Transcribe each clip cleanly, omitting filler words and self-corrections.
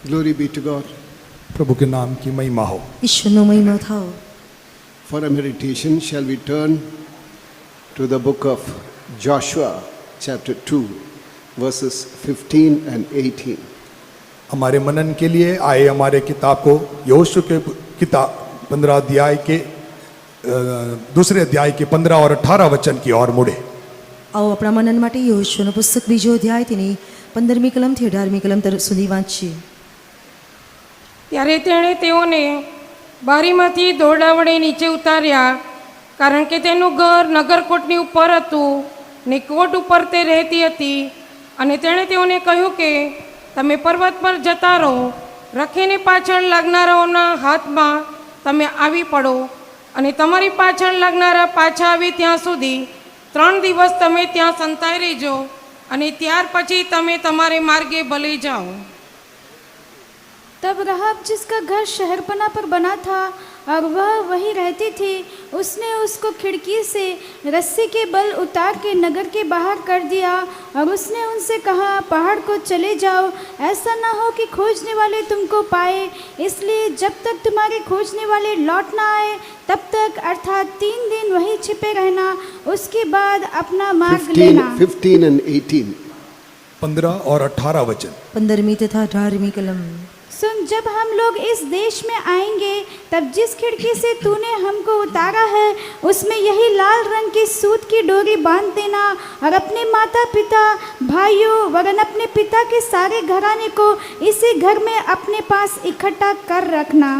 Glory be to God. प्रभु के नाम की महिमा हो। ઈશ્વરનો મહિમા થાઓ. For a meditation, shall we turn to the book of Joshua, chapter 2, verses 15 and 18. हमारे मनन के लिए आए हमारे किताब को यहोशू के किताब 15 अध्याय के दूसरे अध्याय के 15 और 18 वचन की ओर मुड़े। આવો આપણા મનન માટે યહોશુઆનું પુસ્તક બીજો અધ્યાય તેની 15મી કલમથી 18મી કલમ સુધી વાંચીએ. ત્યારે તેણે તેઓને બારીમાંથી દોરડા વડે નીચે ઉતાર્યા, કારણ કે તેનું ઘર નગરકોટની ઉપર હતું ને કોટ ઉપર તે રહેતી હતી. અને તેણે તેઓને કહ્યું કે તમે પર્વત પર જતા રહો, રખીને પાછળ લાગનારાઓના હાથમાં તમે આવી પડો, અને તમારી પાછળ લાગનારા પાછા આવે ત્યાં સુધી 3 દિવસ તમે ત્યાં સંતાઈ રહેજો, અને ત્યાર પછી તમે તમારે માર્ગે ભલે જાઓ. तब राहब, जिसका घर शहरपना पर बना था और वह वहीं रहती थी, उसने उसको खिड़की से रस्सी के बल उतार के नगर के बाहर कर दिया और उसने उनसे कहा, पहाड़ को चले जाओ, ऐसा ना हो कि खोजने वाले तुमको पाए, इसलिए जब तक तुम्हारे खोजने वाले लौट ना आए तब तक, अर्थात 3 दिन वहीं छिपे रहना, उसके बाद अपना मार्ग लेना. 15 and 18. 15 और 18 वचन। 15મી તથા 18મી કલમ. सुन, जब हम लोग इस देश में आएंगे तब जिस खिड़की से तूने हमको उतारा है उसमें यही लाल रंग की सूत की डोरी बांध देना और अपने माता पिता, भाइयों वरन अपने पिता के सारे घराने को इसी घर में अपने पास इकट्ठा कर रखना.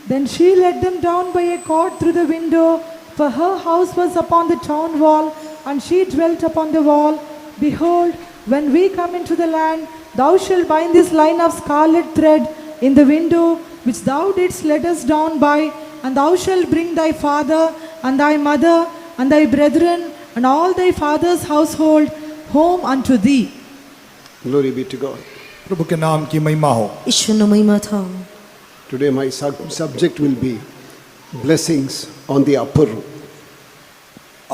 Then she let them down by a cord through the window, for her house was upon the town wall, and she dwelt upon the wall. Behold, when we come into the land, thou shalt bind this line of scarlet thread in the window which thou didst let us down by, and thou shalt bring thy father and thy mother and thy brethren and all thy father's household home unto thee. Glory be to God. प्रभु के नाम की महिमा हो। ઈશ્વરનો મહિમા થાઓ. Today my subject will be blessings on the upper room.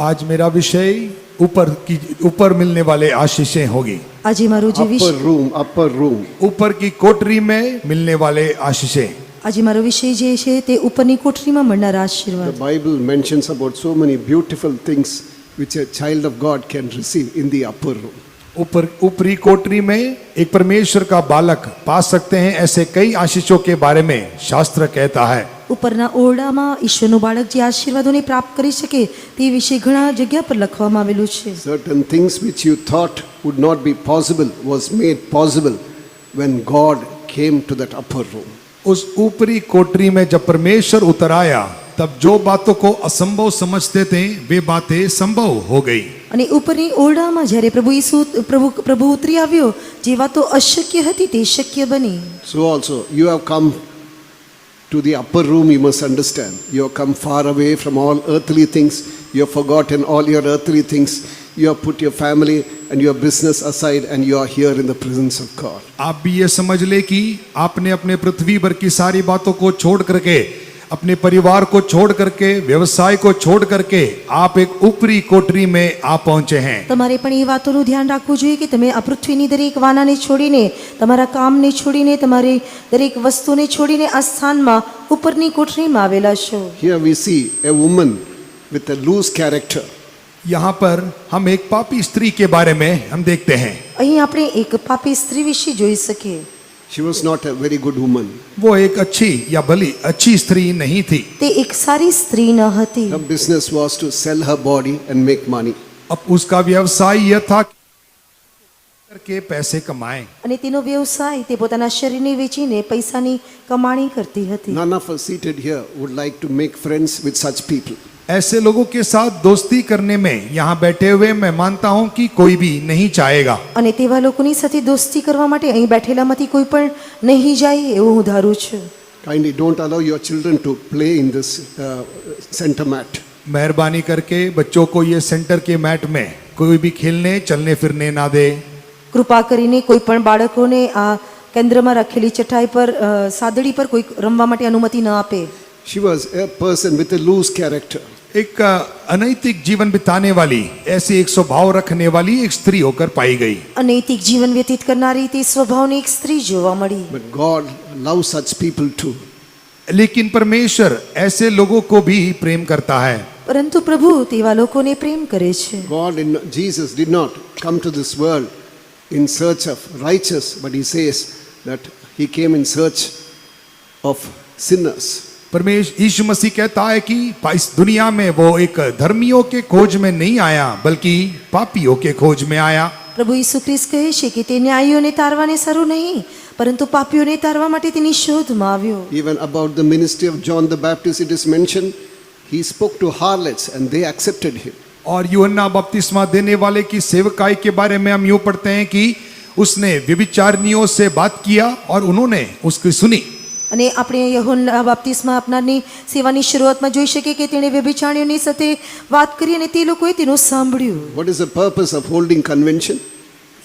आज मेरा विषय ऊपर मिलने वाले आशीषें होगी। આજે મારો જે વિષય Upper room. ऊपर की कोठरी में मिलने वाले आशीषें। આજે મારો વિષય જે છે તે ઉપરની કોઠરીમાં મળનારા The આશીર્વાદ. Bible mentions about so many beautiful things which a child of God can receive in the upper room. ऊपरी कोठरी में एक परमेश्वर का बालक पा सकते हैं, ऐसे कई आशीषों के बारे में शास्त्र कहता है। ઉપરના ઓરડામાં ઈશ્વરનું બાળક જે આશીર્વાદોને પ્રાપ્ત કરી શકે તે વિશે ઘણા જગ્યા પર લખવામાં આવેલું છે. Certain things which you thought would not be possible was made possible when God came to that upper room. उस ऊपरी कोठरी में जब परमेश्वर उतर आया तब जो बातों को असंभव समझते थे वे बातें संभव हो गई। અને ઉપરની ઓરડામાં જ્યારે પ્રભુ ઉતરી આવ્યો, જે વાતો અશક્ય હતી તે શક્ય બની. So also you have come to the upper room, you must understand. You have come far away from all earthly things. You have forgotten all your earthly things. You have put your family and your business aside and you are here in the presence of God. आप भी ये समझ ले कि आपने अपने पृथ्वी पर की सारी बातों को छोड़ करके, अपने परिवार को छोड़ करके, व्यवसाय को छोड़ करके आप एक ऊपरी कोठरी में आ पहुंचे हैं। તમારે પણ એ વાતોનું ધ્યાન રાખવું જોઈએ કે તમે આ પૃથ્વીની દરેક વાનાને છોડીને, તમારા કામને છોડીને, તમારી દરેક વસ્તુને છોડીને આ સ્થાનમાં ઉપરની કોઠરીમાં આવેલા છો. Here we see a woman with a loose character. यहाँ पर हम एक पापी स्त्री के बारे में हम देखते हैं। અહીં આપણે એક પાપી સ્ત્રી વિશે જોઈ શકીએ. She was not a very good woman. वो एक अच्छी या भली अच्छी स्त्री नहीं थी। તે એક સારી સ્ત્રી ન હતી. Her business was to sell her body and make money. अब उसका व्यवसाय यह था करके पैसे कमाएं। અને તેનો વ્યવસાય તે પોતાના શરીરને વેચીને પૈસાની કમાણી કરતી હતી. None of us seated here would like to make friends with such people. ऐसे लोगों के साथ दोस्ती करने में यहाँ बैठे हुए मैं मानता हूँ कि कोई भी नहीं चाहेगा। અને તેવા લોકોની સાથે દોસ્તી કરવા માટે અહીં બેઠેલામાંથી કોઈ પણ નહીં જાય એવું હું ધારું છું. Kindly don't allow your children to play in this center mat. मेहरबानी करके बच्चों को ये सेंटर के मैट में कोई भी खेलने चलने फिरने ना दे। કૃપા કરીને કોઈ પણ બાળકોને આ કેન્દ્રમાં રાખેલી ચટાઈ પર સાદડી પર કોઈ રમવા માટે અનુમતિ ન આપે. She was a person with a loose character. एक अनैतिक जीवन बिताने वाली, ऐसी एक स्वभाव रखने वाली एक स्त्री होकर पाई गई। અનૈતિક જીવન વ્યતીત કરનારી તે સ્વભાવની એક સ્ત્રી જોવા મળી. But God loves such people too. लेकिन परमेश्वर ऐसे लोगों को भी प्रेम करता है। પરંતુ પ્રભુ તેવા લોકોને પ્રેમ કરે છે. Jesus did not come to this world in search of righteous, but he says that he came in search of sinners. परमेश्वर यीशु मसीह कहता है कि इस दुनिया में वो एक धर्मियों के खोज में नहीं आया, बल्कि पापियों के खोज में आया। પ્રભુ ઈસુ ખ્રિસ્ત કહે છે કે તે ન્યાયીઓને તારવાને સારું નહીં, પરંતુ પાપીઓને તારવા માટે તેની શોધમાં આવ્યો. Even about the ministry of John the Baptist, it is mentioned, he spoke to harlots and they accepted him. और यूहन्ना बपतिस्मा देने वाले की सेवकाई के बारे में हम यूं पढ़ते हैं कि उसने व्यभिचारिणियों से बात किया और उन्होंने उसकी सुनी। અને આપણે યહોન્ના બાપ્તિસ્મા આપનારની સેવાની શરૂઆતમાં જોઈ શકીએ કે તેણે વ્યભિચારીઓની સાથે વાત કરી અને તે લોકોએ તેનું સાંભળ્યું. What is the purpose of holding convention?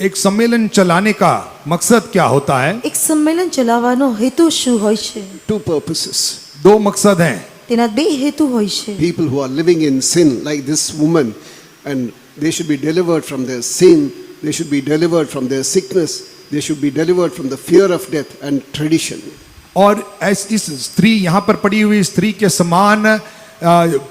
एक सम्मेलन चलाने का मकसद क्या होता है? એક સંમેલન ચલાવવાનો હેતુ શું હોય છે? Two purposes. दो मकसद हैं। તેના બે હેતુ હોય છે. People who are living in sin, like this woman, and they should be delivered from their sin, they should be delivered from their sickness, they should be delivered from the fear of death and tradition. और ऐसी इस स्त्री, यहाँ पर पड़ी हुई स्त्री के समान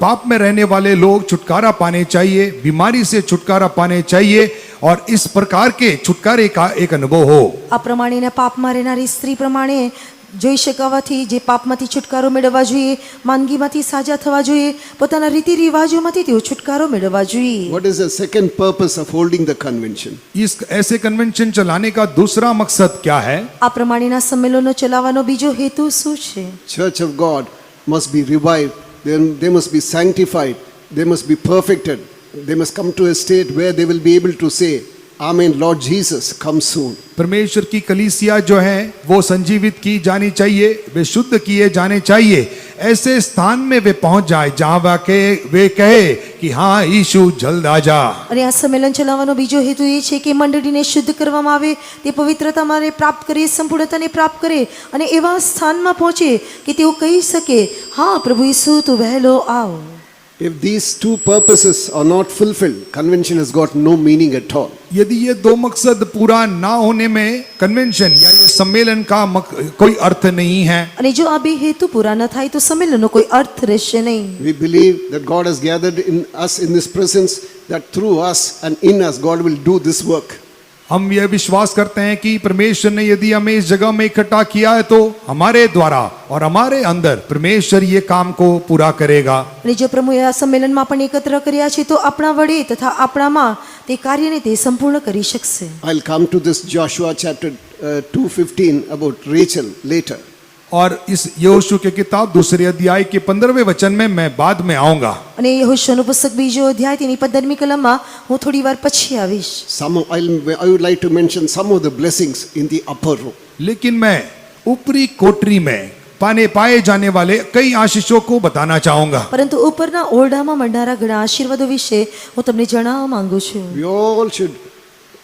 पाप में रहने वाले लोग छुटकारा पाने चाहिए, बीमारी से छुटकारा पाने चाहिए, और इस प्रकार के छुटकारे का एक अनुभव हो। આ પ્રમાણેના પાપમાં રહેનારી સ્ત્રી પ્રમાણે જોઈ શકાવાથી જે પાપમાંથી છુટકારો મેળવવા જોઈએ, માંદગીમાંથી સાજા થવા જોઈએ, પોતાના રીતિ રિવાજોમાંથી તેઓ છુટકારો મેળવવા જોઈએ. What is the second purpose of holding the convention? इस ऐसे कन्वेंशन चलाने का दूसरा मकसद क्या है? આ પ્રમાણેના સંમેલનો ચલાવવાનો બીજો હેતુ શું છે? Church of God must be revived, they must be sanctified, they must be perfected, they must come to a state where they will be able to say, Amen, Lord Jesus, come soon. परमेश्वर की कलीसिया जो है वो संजीवित की जानी चाहिए, वे शुद्ध किए जाने चाहिए, ऐसे स्थान में वे पहुंच जाए जहां वे कहे कि हाँ यीशु जल्द आ जा। અને આ સંમેલન ચલાવવાનો બીજો હેતુ એ છે કે મંડળીને શુદ્ધ કરવામાં આવે, તે પવિત્રતા મારે પ્રાપ્ત કરે, સંપૂર્ણતાને પ્રાપ્ત કરે અને એવા સ્થાનમાં પહોંચે કે તેઓ કહી શકે, હા પ્રભુ ઈસુ તું વહેલો આવ. If these two purposes are not fulfilled, convention has got no meaning at all. यदि ये दो मकसद पूरा ना होने में कन्वेंशन या ये सम्मेलन का कोई अर्थ नहीं है। અને જો આ બે હેતુ પૂરા ન થાય તો સંમેલનનો કોઈ અર્થ રહેશે નહીં. We believe that God has gathered in us in this presence, that through us and in us God will do this work. हम यह विश्वास करते हैं कि परमेश्वर ने यदि हमें इस जगह में इकट्ठा किया है तो हमारे द्वारा और हमारे अंदर परमेश्वर ये काम को पूरा करेगा। અને જો પ્રભુએ આ સંમેલનમાં પણ એકત્ર કર્યા છે તો આપણા વડે તથા આપણામાં તે કાર્યને તે સંપૂર્ણ કરી શકશે. I'll come to this Joshua chapter 2:15 about Rachel later. और इस यहोशू की किताब दूसरे अध्याय के 15वें वचन में मैं बाद में आऊंगा। અને યહોશુઆનું પુસ્તક બીજો અધ્યાય તેની 15મી કલમમાં હું થોડી વાર પછી આવીશ. I would like to mention some of the blessings in the upper room. लेकिन मैं ऊपरी कोठरी में पाए जाने वाले कई आशीषों को बताना चाहूंगा। પરંતુ ઉપરના ઓરડામાં મળનારા ઘણા આશીર્વાદો વિશે હું તમને જણાવવા માંગુ છું. We all should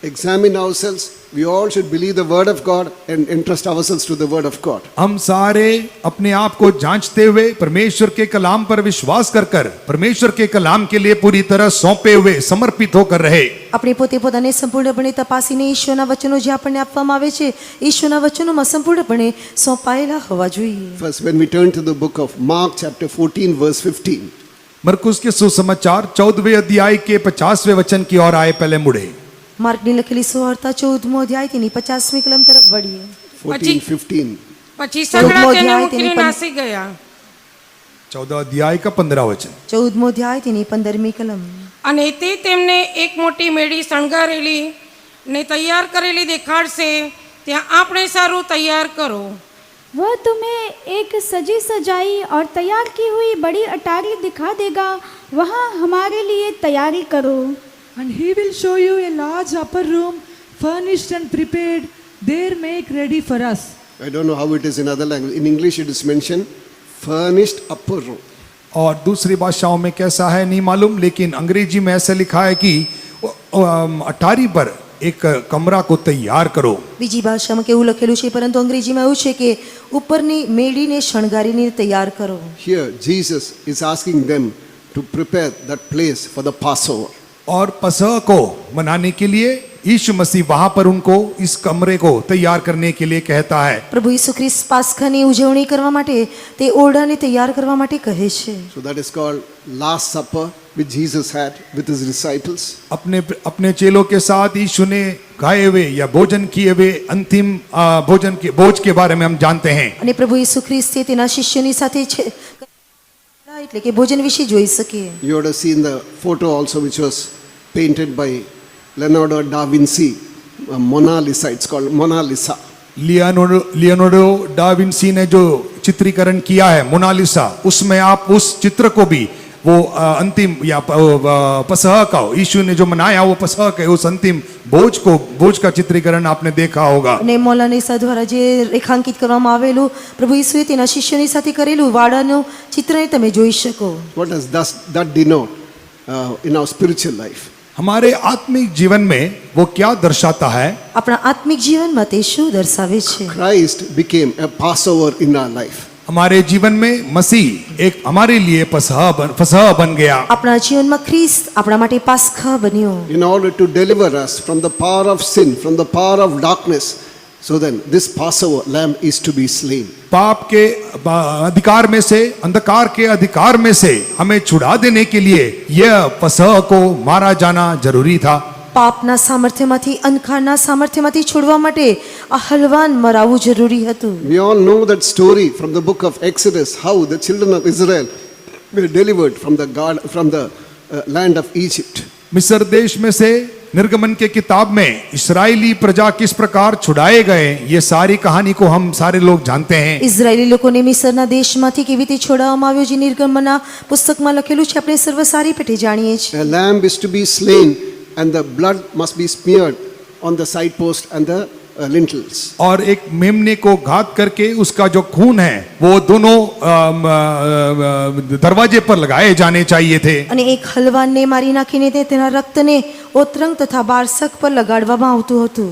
examine ourselves. We all should believe the word of God and entrust ourselves to the word of God. हम सारे अपने आप को जांचते हुए परमेश्वर के कलाम पर विश्वास कर परमेश्वर के कलाम के लिए पूरी तरह सौंपे हुए समर्पित होकर रहे। આપણે પોતે પોતાને સંપૂર્ણપણે તપાસીને ઈશ્વરના વચનો જે આપણને આપવામાં આવે છે ઈશ્વરના વચનોમાં સંપૂર્ણપણે સોંપાયેલા હોવા જોઈએ. First, when we turn to the book of Mark chapter 14 verse 15. मरकुस के सुसमाचार 14वें अध्याय के 50वें वचन की ओर आए पहले मुड़े। માર્કની લખેલી સુવાર્તા 14મો અધ્યાય તેની 50મી કલમ તરફ વળીએ. 14:15. પછી સગડા તેને અધ્યાય મૂકીને તેની નાસી ગયા. 14 अध्याय का 15 वचन। 14મો અધ્યાય તેની 15મી કલમ. અને તે તેમને એક મોટી મેળી શણગારેલી ને તૈયાર કરેલી દેખાડશે, ત્યાં આપણે સારું તૈયાર કરો. वह तुम्हें एक सजी सजाई और तैयार की हुई बड़ी अटारी दिखा देगा, वहाँ हमारे लिए तैयारी करो। And he will show you a large upper room, furnished and prepared. There make ready for us. I don't know how it is in other language. In English it is mentioned furnished upper room. और दूसरी भाषाओं में कैसा है नहीं मालूम, लेकिन अंग्रेजी में ऐसा लिखा है कि अटारी पर एक कमरा को तैयार करो। બીજી ભાષામાં કેવું લખેલું છે, પરંતુ અંગ્રેજીમાં એવું છે કે ઉપરની મેળીને શણગારીને તૈયાર કરો. Here Jesus is asking them to prepare that place for the Passover. और पसह को मनाने के लिए यीशु मसीह वहां पर उनको इस कमरे को तैयार करने के लिए कहता है। પ્રભુ ઈસુ ખ્રિસ્ત પાસ્ખાની ઉજવણી કરવા માટે તે ઓરડાને તૈયાર કરવા માટે કહે છે। So that is called Last Supper, which Jesus had with his disciples. अपने चेलों के साथ यीशु ने खाए हुए या भोजन किए हुए अंतिम भोजन के भोज के बारे में हम जानते हैं। અને પ્રભુ ઈસુ ખ્રિસ્તે તેના શિષ્યોની સાથે એટલે કે ભોજન વિશે જોઈ શકીએ। You would have seen the photo also, which was painted by Leonardo da Vinci, Mona Lisa. It's called Mona Lisa. Leonardo da Vinci ने जो चित्रीकरण किया है मोनालिसा, उसमें आप उस चित्र को भी वो अंतिम या पसह का यीशु ने जो मनाया वो पसह के उस अंतिम भोज का चित्रीकरण आपने देखा होगा। અને મોનાલિસા દ્વારા જે રેખાંકિત કરવામાં આવેલું પ્રભુ ઈસુએ તેના શિષ્યોની સાથે કરેલું વાડાનું ચિત્રને તમે જોઈ શકો। What does that denote in our spiritual life? हमारे आत्मिक जीवन में वो क्या दर्शाता है? આપણા આત્મિક જીવનમાં તે શું દર્શાવે છે? Christ became a Passover in our life. हमारे जीवन में मसीह एक हमारे लिए पसह बन गया। આપણા જીવનમાં ખ્રિસ્ત આપણા માટે પાસ્ખા બન્યો। In order to deliver us from the power of sin, from the power of darkness, so then this Passover lamb is to be slain. पाप के अधिकार में से, अंधकार के अधिकार में से हमें छुड़ा देने के लिए यह पसह को मारा जाना जरूरी था। પાપના સામર્થ્યમાંથી અંધકારના સામર્થ્યમાંથી છોડવા માટે આ હલવાન મરાવું જરૂરી હતું। We all know that story from the book of Exodus, how the children of Israel were delivered from the land of Egypt. मिस्र देश में से निर्गमन के किताब में इस्राएली प्रजा किस प्रकार छुड़ाए गए, ये सारी कहानी को हम सारे लोग जानते हैं। ઇઝરાયેલી લોકોને મિસરના દેશમાંથી કેવી રીતે છોડાવવામાં આવ્યો જે નિર્ગમનના પુસ્તકમાં લખેલું છે આપણે સર્વ સારી પેટે જાણીએ છીએ। A lamb is to be slain and the blood must be smeared on the side post and the lintels. और एक मेमने को घात करके उसका जो खून है वो दोनों दरवाजे पर लगाए जाने चाहिए थे। અને એક હલવાનને મારી નાખીને તેના રક્તને ઓતરંગ તથા બારસક પર લગાડવામાં આવતું હતું।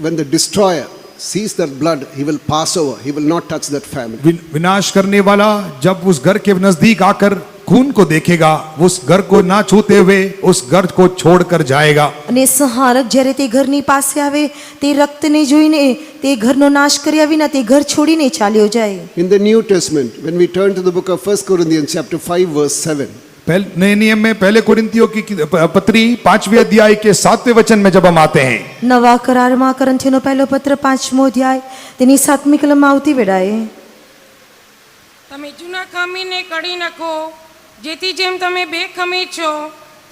When the destroyer sees that blood, he will pass over. He will not touch that family. विनाश करने वाला जब उस घर के नजदीक आकर खून को देखेगा, उस घर को ना छूते हुए उस घर को छोड़कर जाएगा। અને સંહારક જ્યારે તે ઘરની પાસે આવે તે રક્તને જોઈને તે ઘરનો નાશ કર્યા વિના તે ઘર છોડીને ચાલ્યો જાય। In the New Testament, when we turn to the book of 1 Corinthians chapter 5 verse 7, नए नियम में पहले कोरिन्थियों की पत्री 5वें अध्याय के 7वें वचन में जब हम आते हैं, નવા કરારમાં કરંથીનો પહેલો પત્ર 5મો અધ્યાય તેની 7મી કલમમાં આવતી વેળાએ તમે જૂના ખમીને કઢી નાખો, જેથી જેમ તમે બે ખમી છો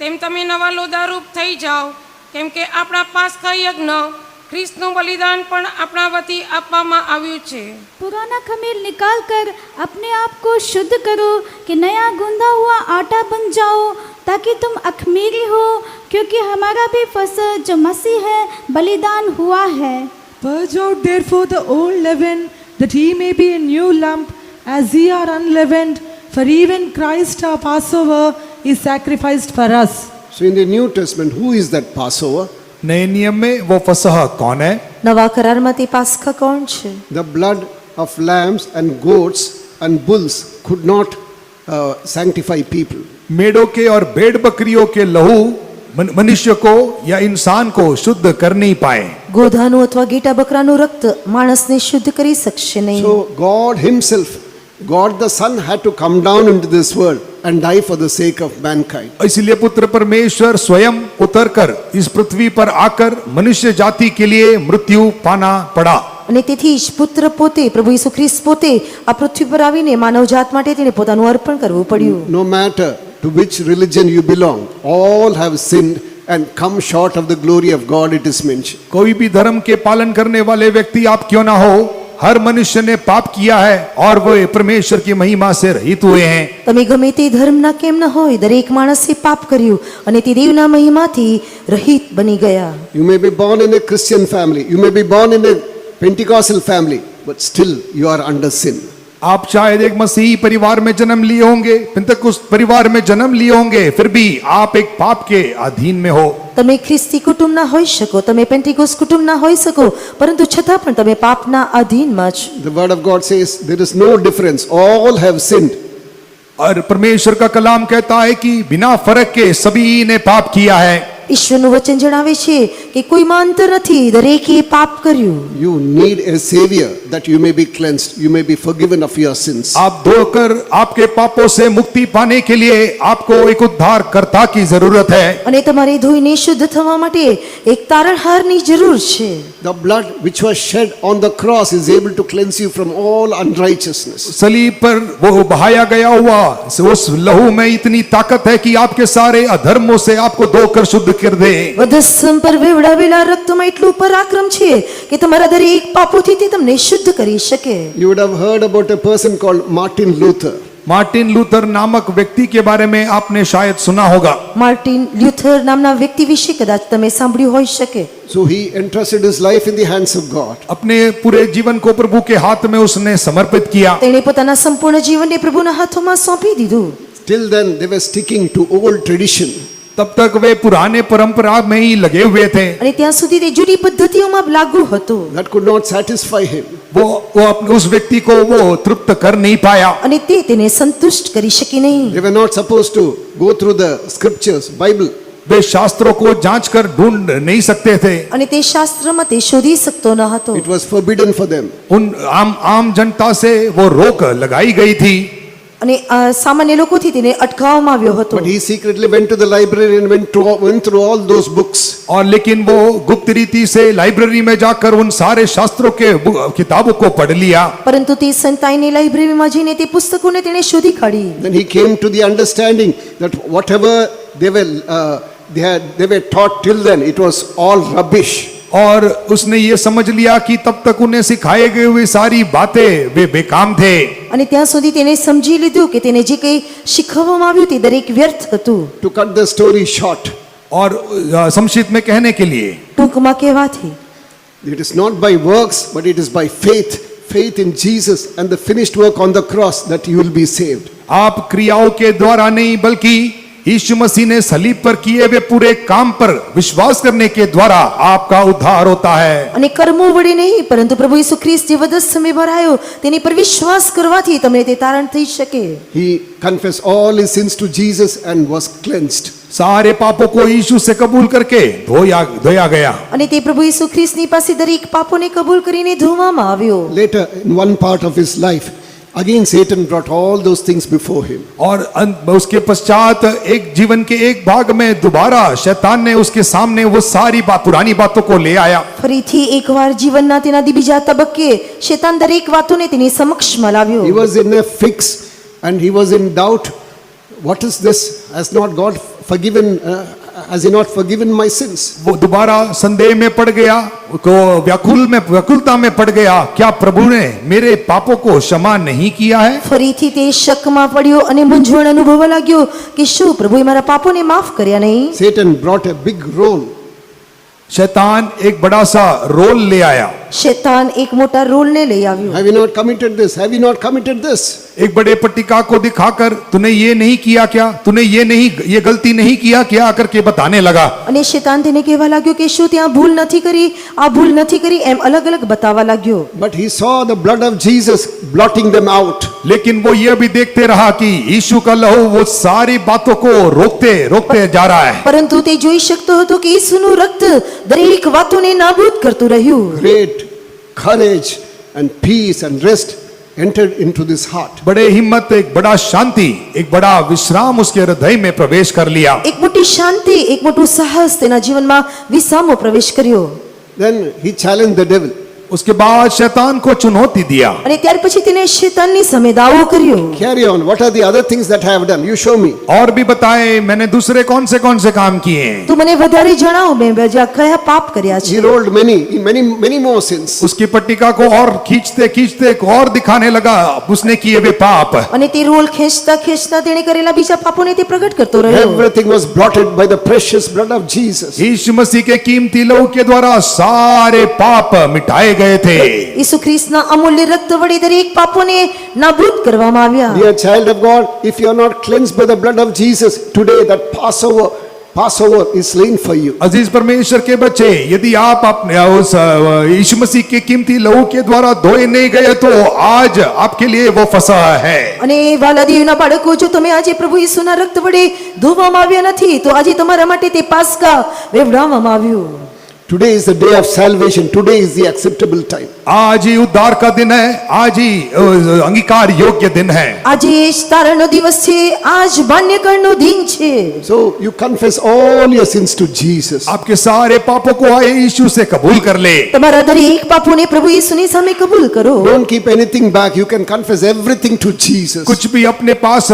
તેમ તમે નવા લોદારૂપ થઈ જાઓ, કેમ કે આપણા પાસ્કા યજ્ઞ ખ્રિસ્તનું બલિદાન પણ આપણા વતી આપવામાં આવ્યું છે। पुराना खमीर निकाल कर अपने आप को शुद्ध करो कि नया गूंदा हुआ आटा बन जाओ, ताकि तुम अखमीरी हो, क्योंकि हमारा भी फसह जो मसीह है बलिदान हुआ है। Purge out therefore the old leaven, that ye may be a new lump, as ye are unleavened. For even Christ our Passover is sacrificed for us. so in the New Testament, who is that Passover? नए नियम में वो फसह कौन है? નવા કરારમાં તે પાસ્ખા કોણ છે? The blood of lambs and goats and bulls could not sanctify people. मेढ़ों के और भेड़ बकरियों के लहू मनुष्य को या इंसान को शुद्ध कर नहीं पाए। ગોધાનું અથવા ઘેટા બકરાનું રક્ત માણસને શુદ્ધ કરી શકશે નહીં। So God himself, God the Son, had to come down into this world and die for the sake of mankind. इसलिए पुत्र परमेश्वर स्वयं उतरकर इस पृथ्वी पर आकर मनुष्य जाति के लिए मृत्यु पाना पड़ा। અને તેથી જ પુત્ર પોતે પ્રભુ ઈસુ ખ્રિસ્ત પોતે આ પૃથ્વી પર આવીને માનવજાત માટે તેણે પોતાનું અર્પણ કરવું પડ્યું। No matter to which religion you belong, all have sinned and come short of the glory of God, it is mentioned. कोई भी धर्म के पालन करने वाले व्यक्ति आप क्यों ना हो, हर मनुष्य ने पाप किया है और वो परमेश्वर की महिमा से रहित हुए हैं। તમે ગમે તે ધર્મના કેમ ન હોય, દરેક માણસે પાપ કર્યું અને તે દેવના મહિમાથી રહિત બની ગયા। You may be born in a Christian family, you may be born in a Pentecostal family, but still you are under sin. आप शायद एक मसीही परिवार में जन्म लिए होंगे, पिंतकुस्त परिवार में जन्म लिए होंगे, फिर भी आप एक पाप के अधीन में हो। તમે ખ્રિસ્તી કુટુંબના હોઈ શકો, તમે પેન્ટિકોસ કુટુંબના હોઈ શકો, પરંતુ છતાં પણ તમે પાપના અધીનમાં છો। The word of God says there is no difference, all have sinned और परमेश्वर का कलाम कहता है कि बिना फर्क के सभी ने पाप किया है. ઈશ્વરનું વચન જણાવે છે કે કોઈમાં અંતર નથી, દરેકે પાપ કર્યું. You need a savior that you may be cleansed, you may be forgiven of your sins. आप धोकर आपके पापों से मुक्ति पाने के लिए आपको एक उद्धारकर्ता की जरूरत है. અને તમારે ધોઈને શુદ્ધ થવા માટે એક તારણહારની જરૂર છે. The blood which was shed on the cross is able to cleanse you from all unrighteousness. सलीब पर वो बहाया गया हुआ उस लहू में इतनी ताकत है कि आपके सारे अधर्मों से आपको धोकर शुद्ध कर दे. વધસ્તંભ પર વેવડાવેલા રક્તમાં એટલું પરાક્રમ છે કે તમારા દરેક પાપોથી તે તમને શુદ્ધ કરી શકે. You would have heard about a person called Martin Luther. Martin Luther नामक व्यक्ति के बारे में आपने शायद सुना होगा. માર્ટિન લ્યુથર નામના વ્યક્તિ વિશે કદાચ તમે સાંભળ્યું હોઈ શકે. So he entrusted his life in the hands of God. अपने पूरे जीवन को प्रभु के हाथ में उसने समर्पित किया. તેણે પોતાના સંપૂર્ણ જીવનને પ્રભુના હાથોમાં સોંપી દીધું. Till then they were sticking to old tradition. तब तक वे पुराने परंपरा में ही लगे हुए थे. અને ત્યાં સુધી તે જૂની પદ્ધતિઓમાં લાગુ હતો. That could not satisfy him. वो उस व्यक्ति को वो तृप्त कर नहीं पाया. અને તે તેને સંતુષ્ટ કરી શકી નહીં. They were not supposed to go through the scriptures, Bible. वे शास्त्रों को जांच कर ढूंढ नहीं सकते थे. અને તે શાસ્ત્રમાં તે શોધી શકતો ન હતો. It was forbidden for them. उन आम जनता से वो रोक लगाई गई थी. અને સામાન્ય લોકોથી તેને અટકાવવામાં આવ્યો હતો. But he secretly went to the library and went through all those books. और लेकिन वो गुप्त रीति से लाइब्रेरी में जाकर उन सारे शास्त्रों के किताबों को पढ़ लिया. પરંતુ તે સંતાઈને લાઇબ્રેરીમાં જઈને તે પુસ્તકોને તેણે શોધી કાઢી. Then he came to the understanding that whatever they were taught till then, it was all rubbish. और उसने ये समझ लिया कि तब तक उन्हें सिखाए गए हुए सारी बातें वे बेकाम थे. અને ત્યાં સુધી તેને સમજી લીધું કે તેને જે કંઈ શીખવવામાં આવ્યું તે દરેક વ્યર્થ હતું. To cut the story short, और संक्षिप्त में कहने के लिए ટૂંકમાં કહેવાથી it is not by works, but it is by faith. Faith in Jesus and the finished work on the cross that you will be saved. आप क्रियाओं के द्वारा नहीं बल्कि यीशु मसीह ने सलीब पर किए हुए पूरे काम पर विश्वास करने के द्वारा आपका उद्धार होता है. અને કર્મો વડે નહીં પરંતુ પ્રભુ ઈસુ ખ્રિસ્ત જે વધસ્તંભે ભરાયો તેની પર વિશ્વાસ કરવાથી તમને તે તારણ થઈ શકે. He confessed all his sins to Jesus and was cleansed. सारे पापों को यीशु से कबूल करके धोया गया. અને તે પ્રભુ ઈસુ ખ્રિસ્તની પાસે દરેક પાપોને કબૂલ કરીને ધોવામાં આવ્યો. Later, in one part of his life, again Satan brought all those things before him. और उसके पश्चात एक जीवन के एक भाग में दोबारा शैतान ने उसके सामने वो सारी पुरानी बातों को ले आया. ફરીથી એકવાર જીવનના તેના બીજા તબક્કે શેતાન દરેક વાતોને તેની સમક્ષમાં લાવ્યો. He was in a fix and he was in doubt. What is this? Has not God forgiven? Has he not forgiven my sins? वो दोबारा संदेह में पड़ गया, को व्याकुलता में पड़ गया. क्या प्रभु ने मेरे पापों को क्षमा नहीं किया है? ફરીથી તે શકમાં પડ્યો અને મૂંઝવણ અનુભવવા લાગ્યો કે શું પ્રભુએ મારા પાપોને માફ કર્યા નહીં. Satan brought a big roll. शैतान एक बड़ा सा रोल ले आया. શેતાન એક મોટા રોલને લઈ આવ્યો. Have you not committed this? Have you not committed this? एक बड़े पट्टिका को दिखाकर तूने ये नहीं किया क्या, तूने ये गलती नहीं किया क्या करके बताने लगा. અને શેતાન તેને કહેવા લાગ્યો કે શું ત્યાં ભૂલ નથી કરી, આ ભૂલ નથી કરી, એમ અલગ અલગ બતાવવા લાગ્યો. But he saw the blood of Jesus blotting them out. लेकिन वो ये भी देखते रहा कि यीशु का लहू वो सारी बातों को रोकते जा रहा है. પરંતુ તે જોઈ શકતો હતો કે ઈસુનું રક્ત દરેક વાતોને નાબૂદ કરતું રહ્યું. Great courage and peace and rest entered into this heart. बड़े हिम्मत, एक बड़ा शांति, एक बड़ा विश्राम उसके हृदय में प्रवेश कर लिया. એક મોટી શાંતિ, એક મોટું સાહસ તેના જીવનમાં વિસામો પ્રવેશ કર્યો. Then he challenged the devil. उसके बाद शैतान को चुनौती दिया. અને ત્યાર પછી તેને શેતાનની સામે દાવો કર્યો. Carry on. What are the other things that I have done? You show me. और भी बताए मैंने दूसरे कौन से काम किए हैं. તું મને વધારે જણાવ, મેં બીજા કયા પાપ કર્યા He છે. rolled many more sins. उसकी पट्टिका को और खींचते और दिखाने लगा उसने किए हुए पाप. અને તે રોલ ખેંચતા ખેંચતા તેણે કરેલા બીજા પાપોને તે પ્રગટ કરતો રહ્યો. Everything was blotted by the precious blood of Jesus. यीशु मसीह के कीमती लहू के द्वारा सारे पाप मिटाए गए थे. ઈસુ ખ્રિસ્તના અમૂલ્ય રક્ત વડે દરેક પાપોને નાબૂદ કરવામાં આવ્યા. Dear child of God, if you are not cleansed by the blood of Jesus, today that Passover Passover is slain for you. अजीज परमेश्वर के बच्चे, यदि आप अपने उस यीशु मसीह के कीमती लहू के द्वारा धोए नहीं गए तो आज आपके लिए वो फसह है. અને વાલા દેવના બાળકો, જો તમે આજે પ્રભુ ઈસુના રક્ત વડે ધોવામાં આવ્યા નથી તો આજે તમારા માટે તે પાસ્કા વેવડાવવામાં આવ્યું. Today is the day of salvation. Today is the acceptable time. आज ही उद्धार का दिन है, आज ही अंगीकार योग्य दिन है. આજે તારણનો દિવસ છે, આજ માન્યકરણનો દિન છે. So you confess all your sins to Jesus. आपके सारे पापों को आए यीशु से कबूल कर ले. તમારા દરેક પાપોને પ્રભુ ઈસુની સામે કબૂલ કરો. Don't keep anything back. You can confess everything to Jesus. कुछ भी अपने पास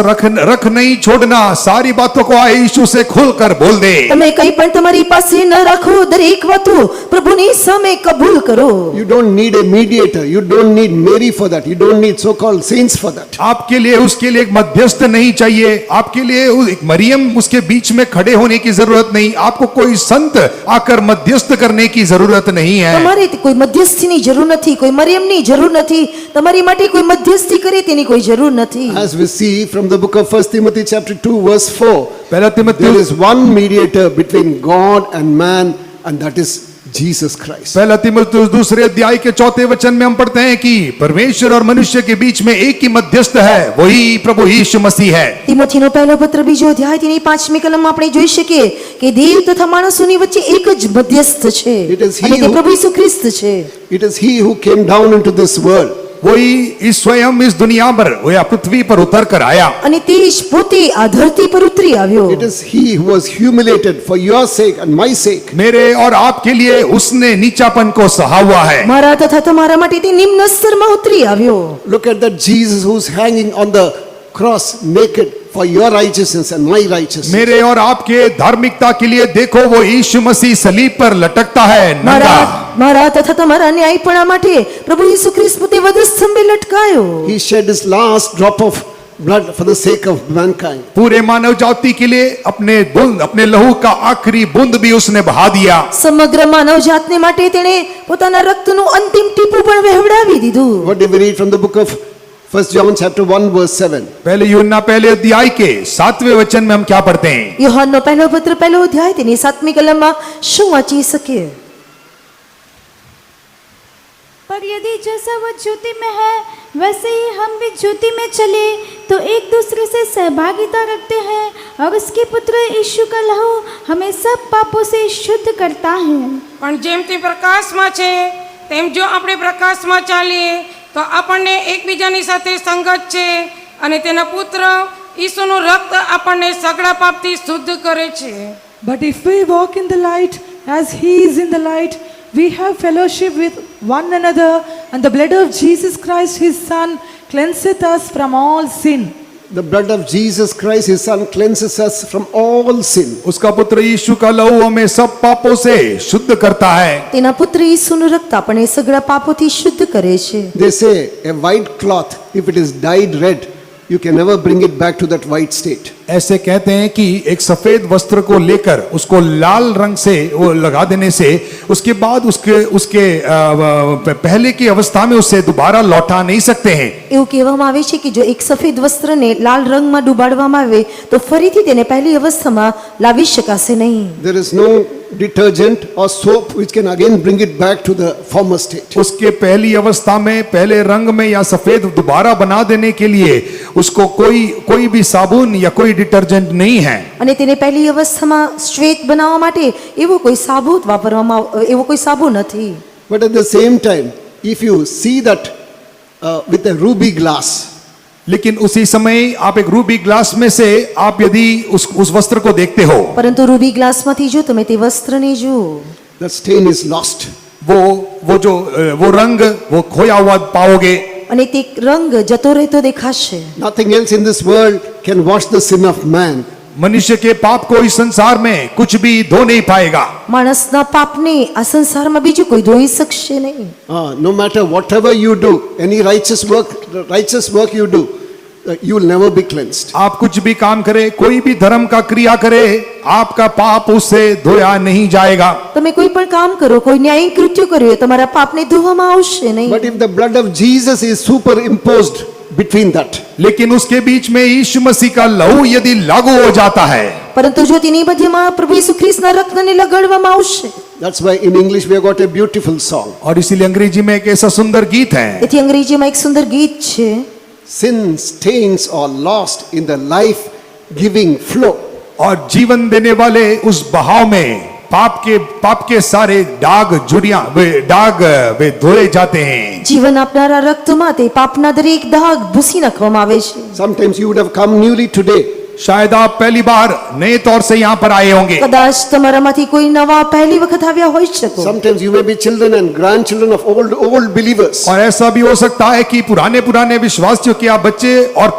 रख नहीं छोड़ना. सारी बातों को आए यीशु से खुलकर बोल दे. તમે કંઈ પણ તમારી પાસે ન રાખો, દરેક વાતો પ્રભુની સામે કબૂલ કરો. You don't need a mediator. You don't need Mary for that. You don't need so-called saints for that. आपके लिए उसके लिए एक मध्यस्थ नहीं चाहिए. आपके लिए एक मरियम उसके बीच में खड़े होने की जरूरत नहीं. आपको कोई संत आकर मध्यस्थ करने की जरूरत नहीं है. તમારે કોઈ મધ્યસ્થીની જરૂર નથી, કોઈ મરિયમની જરૂર નથી. તમારી માટે કોઈ મધ્યસ્થી કરે તેની કોઈ જરૂર નથી. As we see from the book of 1 Timothy chapter 2 verse 4, पहला there तिमुथियुस is one mediator between God and man, and that is Jesus Christ. पहला तिमुथियुस दूसरे अध्याय के 4 वचन में हम पढ़ते हैं कि परमेश्वर और मनुष्य के बीच में एक ही मध्यस्थ है, वही प्रभु यीशु मसीह है. તિમોથીનો પહેલો પત્ર બીજો અધ્યાય તેની 5મી કલમમાં આપણે જોઈ શકીએ કે દેવ તથા માણસોની વચ્ચે એક જ મધ્યસ્થ છે It is he અને તે who- પ્રભુ ઈસુ ખ્રિસ્ત છે. It is he who came down into this world. वही इस स्वयं इस दुनिया पर वो या पृथ्वी पर उतर कर आया. અને તે જ પોતે આ ધરતી પર ઉતરી આવ્યો. It is he who was humiliated for your sake and my sake. मेरे और आपके लिए उसने नीचापन को सहा हुआ है. મારા તથા તમારા માટે તે નિમ્ન સ્તરમાં ઉતરી આવ્યો. Look at that Jesus who's hanging on the cross naked for your righteousness and my righteousness. मेरे और आपके धार्मिकता के लिए देखो, वो यीशु मसीह सलीब पर लटकता है नंगा. મારા તથા તમારા ન્યાયપણા માટે પ્રભુ ઈસુ ખ્રિસ્ત પોતે વધસ્તંભે લટકાયો. He shed his last drop of blood for the sake of mankind. पूरे मानव जाति के लिए अपने लहू का आखिरी बूंद भी उसने बहा दिया. સમગ્ર માનવ જાતને માટે તેણે પોતાના રક્તનું અંતિમ ટીપું પણ વહેવડાવી દીધું. What do we read from the book of 1 John chapter 1 verse 7? पहले यूहन्ना पहले अध्याय के 7वें वचन में हम क्या पढ़ते हैं? યોહાનનો પહેલો પત્ર પહેલો અધ્યાય તેની 7મી કલમમાં શું વાંચી શકીએ? पर यदि जैसा वह ज्योति में है वैसे ही हम भी ज्योति में चले तो एक दूसरे से सहभागिता रखते हैं और उसके पुत्र यीशु का लहू हमें सब पापों से शुद्ध करता है. પણ જેમ તે પ્રકાશમાં છે તેમ જો આપણે પ્રકાશમાં ચાલીએ તો આપણને એકબીજાની સાથે સંગત છે અને તેના પુત્ર ઈસુનું રક્ત આપણને સગળા પાપથી શુદ્ધ કરે છે. But if we walk in the light as he is in the light, we have fellowship with one another, and the blood of Jesus Christ his son cleanseth us from all sin. The blood of Jesus Christ his son cleanses us from all sin. उसका पुत्र यीशु का लहू हमें सब पापों से शुद्ध करता है. તેના પુત્ર ઈસુનું રક્ત આપણને સગળા પાપોથી શુદ્ધ કરે છે. They say a white cloth, if it is dyed red, you can never bring it back to that white state. ऐसे कहते हैं कि एक सफेद वस्त्र को लेकर उसको लाल रंग से वो लगा देने से उसके बाद उसके पहले की अवस्था में उसे दोबारा लौटा नहीं सकते हैं. એવું કહેવામાં આવે છે કે જો એક સફેદ વસ્ત્રને લાલ રંગમાં ડૂબાડવામાં આવે તો ફરીથી તેને પહેલી અવસ્થામાં લાવી શકાશે નહીં. There is no detergent or soap which can again bring it back to the former state. उसके पहली अवस्था में पहले रंग में या सफेद दोबारा बना देने के लिए उसको कोई भी साबुन या कोई डिटर्जेंट नहीं है. અને તેને પહેલી અવસ્થામાં શ્વેત બનાવવા માટે એવો કોઈ સાબુત વાપરવામાં એવો કોઈ સાબુ નથી. But at the same time, if you see that with a ruby glass, लेकिन उसी समय आप एक रूबी ग्लास में से आप यदि उस वस्त्र को देखते हो, પરંતુ રૂબી ગ્લાસમાંથી જો તમે તે વસ્ત્રને જુઓ the stain is lost. वो रंग वो खोया हुआ पाओगे. અને તે રંગ જતો રહેતો દેખાશે. Nothing else in this world can wash the sin of man. मनुष्य के पाप को इस संसार में कुछ भी धो नहीं पाएगा. માણસના પાપને આ સંસારમાં બીજું કોઈ ધોઈ શકશે નહીં. No matter whatever you do, any righteous work you do, you will never be cleansed. आप कुछ भी काम करें, कोई भी धर्म का क्रिया करे, आपका पाप उससे धोया नहीं जाएगा. તમે કોઈ પણ કામ કરો, કોઈ ન્યાયી કૃત્ય કર્યું, તમારા પાપને ધોવામાં આવશે નહીં. But if the blood of Jesus is superimposed between that. लेकिन उसके बीच में यीशु मसीह का लहू यदि लागू हो जाता है, પરંતુ જો તેની મધ્યમાં પ્રભુ ઈસુ ખ્રિસ્તના રક્તને લગાડવામાં આવશે, That's why in English we have got a beautiful song. और इसीलिए अंग्रेजी में एक ऐसा सुंदर गीत है, તેથી અંગ્રેજીમાં એક સુંદર ગીત છે, Sin stains are lost in the life-giving flow. और जीवन देने वाले उस बहाव में पाप के सारे वे धोए जाते हैं। જીવન આપનારા રક્તમાં તે પાપના દરેક દાગ ભૂસી નાખવામાં આવે છે। Sometimes you would have come newly today. शायद आप पहली बार नए तौर से यहाँ पर आए होंगे, કદાચ તમારામાંથી કોઈ નવા પહેલી વખત આવ્યા હોઈ શકો। Sometimes you may be children and grandchildren of old believers. और ऐसा भी हो सकता है कि पुराने विश्वासियों के आप बच्चे और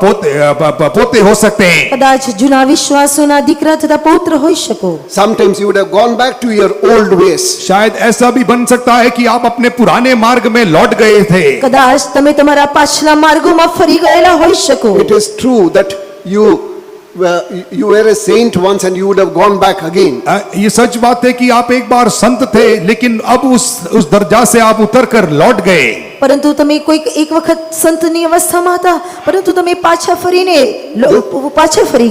पोते हो सकते हैं। કદાચ જૂના વિશ્વાસોના દીકરા તથા પૌત્ર હોઈ શકો। Sometimes you would have gone back to your old ways. शायद ऐसा भी बन सकता है कि आप अपने पुराने मार्ग में लौट गए थे। કદાચ તમે તમારા પાછલા માર્ગોમાં ફરી ગયેલા હોઈ શકો। It is true that you were a saint once and you would have gone back again. ये सच बात है कि आप एक बार संत थे, लेकिन अब उस दर्जा से आप उतर कर लौट गए। પરંતુ તમે કોઈક એક વખત સંતની અવસ્થામાં હતા, પરંતુ તમે પાછા ફરી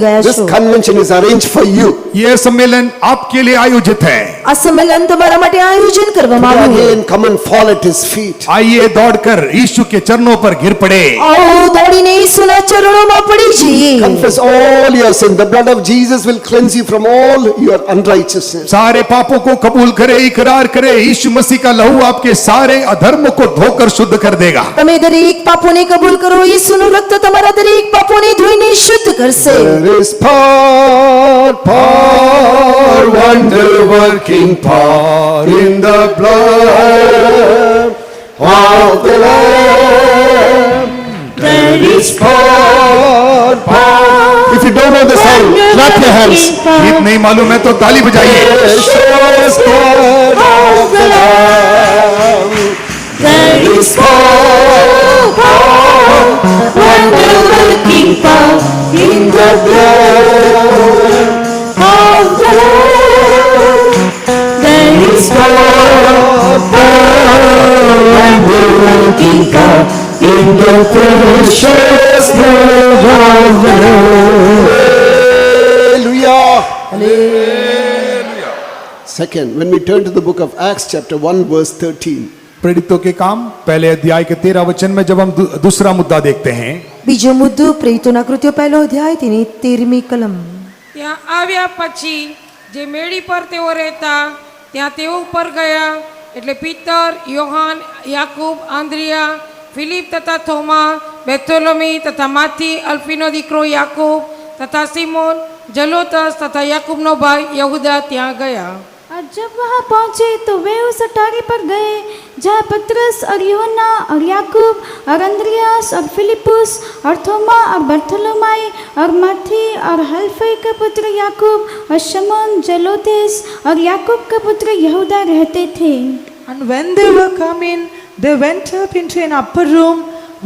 ગયા This છો। convention is arranged for you. ये सम्मेलन आपके लिए आयोजित है। આ सम्मेलन તમારા માટે આયોજન કરવામાં આવ્યું છે। Again, come and fall at his feet. आइए दौड़कर यीशु के चरणों पर गिर पड़े। આવો દોડીને ઈસુના ચરણોમાં પડી જઈએ। Confess all your sin. The blood of Jesus will cleanse you from all your unrighteousness. सारे पापों को कबूल करे, इकरार करे, यीशु मसीह का लहू आपके सारे अधर्म को धोकर शुद्ध कर देगा। તમે દરેક પાપોને કબૂલ કરો, ઈસુનું રક્ત તમારા દરેક પાપોને ધોઈને શુદ્ધ કરશે। There is power, wonder-working power in the blood of the Lamb. There is power. If you don't know the song, clap your hands. गीत नहीं मालूम है तो ताली बजाइए। Precious blood of the Lamb. There is power, wonder-working power in the blood of the Lamb. There is power, wonder-working power in the precious blood of the Lamb. Hallelujah. Second, when we turn to the book of Acts chapter 1 verse 13. प्रेरितों के काम पहले अध्याय के 13 वचन में जब हम दूसरा मुद्दा देखते हैं, બીજો મુદ્દો પ્રેરિતોના કૃત્યો પહેલો અધ્યાય તેની 13મી કલમ। ત્યાં આવ્યા પછી જે મેળી પર તેઓ રહેતા ત્યાં તેઓ ઉપર ગયા, એટલે પીતર, યોહાન, યાકૂબ, આંદ્રિયા, ફિલિપ તથા થોમા, બેર્થોલોમી તથા માથી, અલ્ફીનો દીકરો યાકૂબ તથા સિમોન, જલોતસ તથા યાકૂબનો ભાઈ યહૂદા ત્યાં ગયા। और जब वहाँ पहुँचे तो वे उस अटारी पर गए जहाँ पतरस और यूहन्ना और याकूब और अंद्रियास और फिलिपुस और थोमा और बर्थोलोमाई और माथी और हल्फई का पुत्र याकूब और शमौन जलोतेस और याकूब का पुत्र यहूदा रहते थे। And when they were come in, they went up into an upper room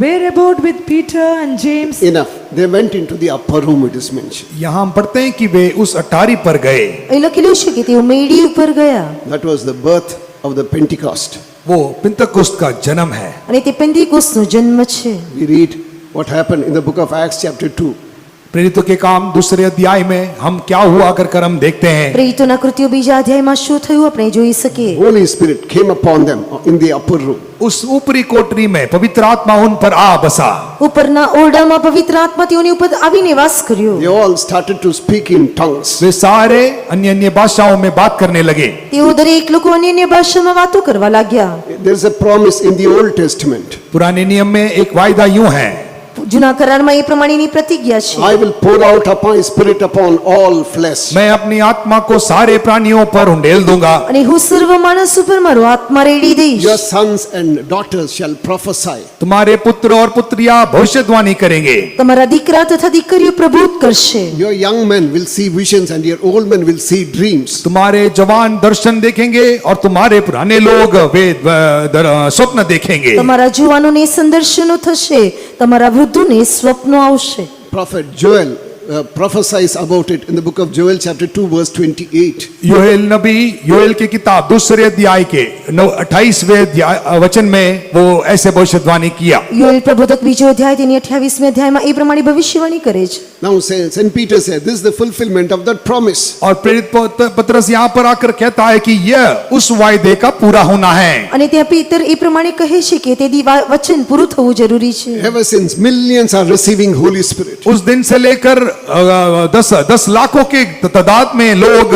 where abode with Peter and James. Enough. They went into the upper room, it is mentioned. यहाँ हम पढ़ते हैं कि वे उस अटारी पर गए। અહીં લખેલું છે કે તેઓ મેડી ઉપર ગયા, That was the birth of the Pentecost. वो पिंतकुस्त का जन्म है। અને તે પેન્તીકોસ્તનો જન્મ છે। We read what happened in the book of Acts chapter 2. प्रेरितों के काम दूसरे अध्याय में हम क्या हुआ कर हम देखते हैं। પ્રેરિતોના કૃત્યો બીજા અધ્યાયમાં શું થયું આપણે જોઈ શકીએ। Holy Spirit came upon them in the upper room. उस ऊपरी कोठरी में पवित्र आत्मा उन पर आ बसा। ઉપરના ઓરડામાં પવિત્ર આત્મા તેઓની ઉપર આવીને વાસ કર્યો। They all started to speak in tongues. वे सारे अन्य भाषाओं में बात करने लगे। તેઓ દરેક લોકો અન્ય ભાષામાં વાતો કરવા लाग्યા। There is a promise in the Old Testament. पुराने नियम में एक वायदा यूं है, જૂના કરારમાં એ પ્રમાણેની પ્રતિજ્ઞા છે, I will pour out my spirit upon all flesh. मैं अपनी आत्मा को सारे प्राणियों पर उंडेल दूंगा। અને હું સર્વ માણસ ઉપર મારો આત્મા રેડી દઈશ। Your sons and daughters shall prophesy. तुम्हारे पुत्र और पुत्रियां भविष्यवाणी करेंगे। તમારા દીકરા તથા દીકરીઓ પ્રભુત્વ કરશે। Your young men will see visions and your old men will see dreams. तुम्हारे जवान दर्शन देखेंगे और तुम्हारे पुराने लोग वे स्वप्न देखेंगे। તમારા જુવાનોને સંદર્શનો થશે, તમારા વૃદ્ધોને સ્વપ્નો આવશે। Prophet Joel prophesies about it in the book of Joel chapter 2 verse 28. Joel नबी योएल की किताब दूसरे अध्याय के 28वें वचन में वो ऐसे भविष्यवाणी किया। યોએલ પ્રબોધક બીજો અધ્યાય તેની 28મી અધ્યાયમાં એ પ્રમાણે ભવિષ્યવાણી કરે છે। Now St. Peter said, this is the fulfillment of that promise. और प्रेरित पतरस यहाँ पर आकर कहता है कि यह उस वायदे का पूरा होना है। અને ત્યાં પીતર એ પ્રમાણે કહે છે કે તે વચન પૂરું થવું જરૂરી છે। Ever since, millions are receiving Holy Spirit. उस दिन से लेकर 10 लाखों के तादाद में लोग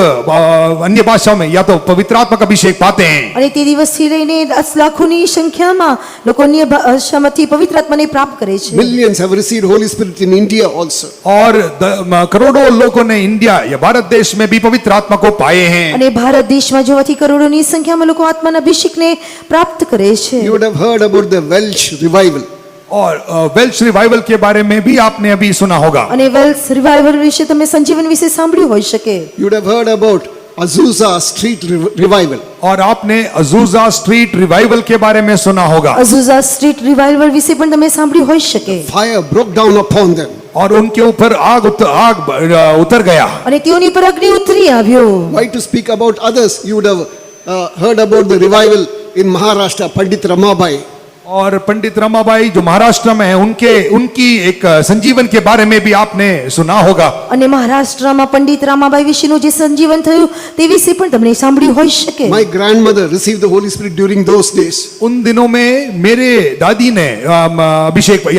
अन्य भाषाओं में या तो पवित्र आत्मा का अभिषेक पाते हैं। અને તે દિવસથી લઈને 10 લાખોની સંખ્યામાં લોકો અન્ય ભાષામાંથી પવિત્ર આત્માને પ્રાપ્ત કરે છે। Millions have received Holy Spirit in India also. और करोड़ों लोगों ने इंडिया या भारत देश में भी पवित्र आत्मा को पाए हैं। અને ભારત દેશમાં જોવાથી કરોડોની સંખ્યામાં લોકો આત્માના અભિષેકને પ્રાપ્ત કરે છે। You would have heard about the Welsh revival. और वेल्श रिवाइवल के बारे में भी आपने अभी सुना होगा। અને વેલ્સ રિવાઇવલ વિશે તમે સંજીવન વિશે સાંભળ્યું હોઈ શકે। You would have heard about Azusa Street revival. और आपने अजूजा स्ट्रीट रिवाइवल के बारे में सुना होगा। અઝુઝા સ્ટ્રીટ રિવાઇવલ વિશે પણ તમે સાંભળ્યું હોઈ શકે। Fire broke down upon them. और उनके ऊपर आग उतर गया। અને તેઓની પર અગ્નિ ઉતરી આવ્યો। Why to speak about others? You would have heard about the revival in Maharashtra, Pandit Ramabai. और पंडित रमाबाई जो महाराष्ट्र में है उनकी एक संजीवन के बारे में भी आपने सुना होगा। અને મહારાષ્ટ્રમાં પંડિત રામાબાઈ વિશેનું જે સંજીવન થયું તે વિશે પણ તમને સાંભળ્યું હોઈ શકે। My grandmother received the Holy Spirit during those days. उन दिनों में मेरे दादी ने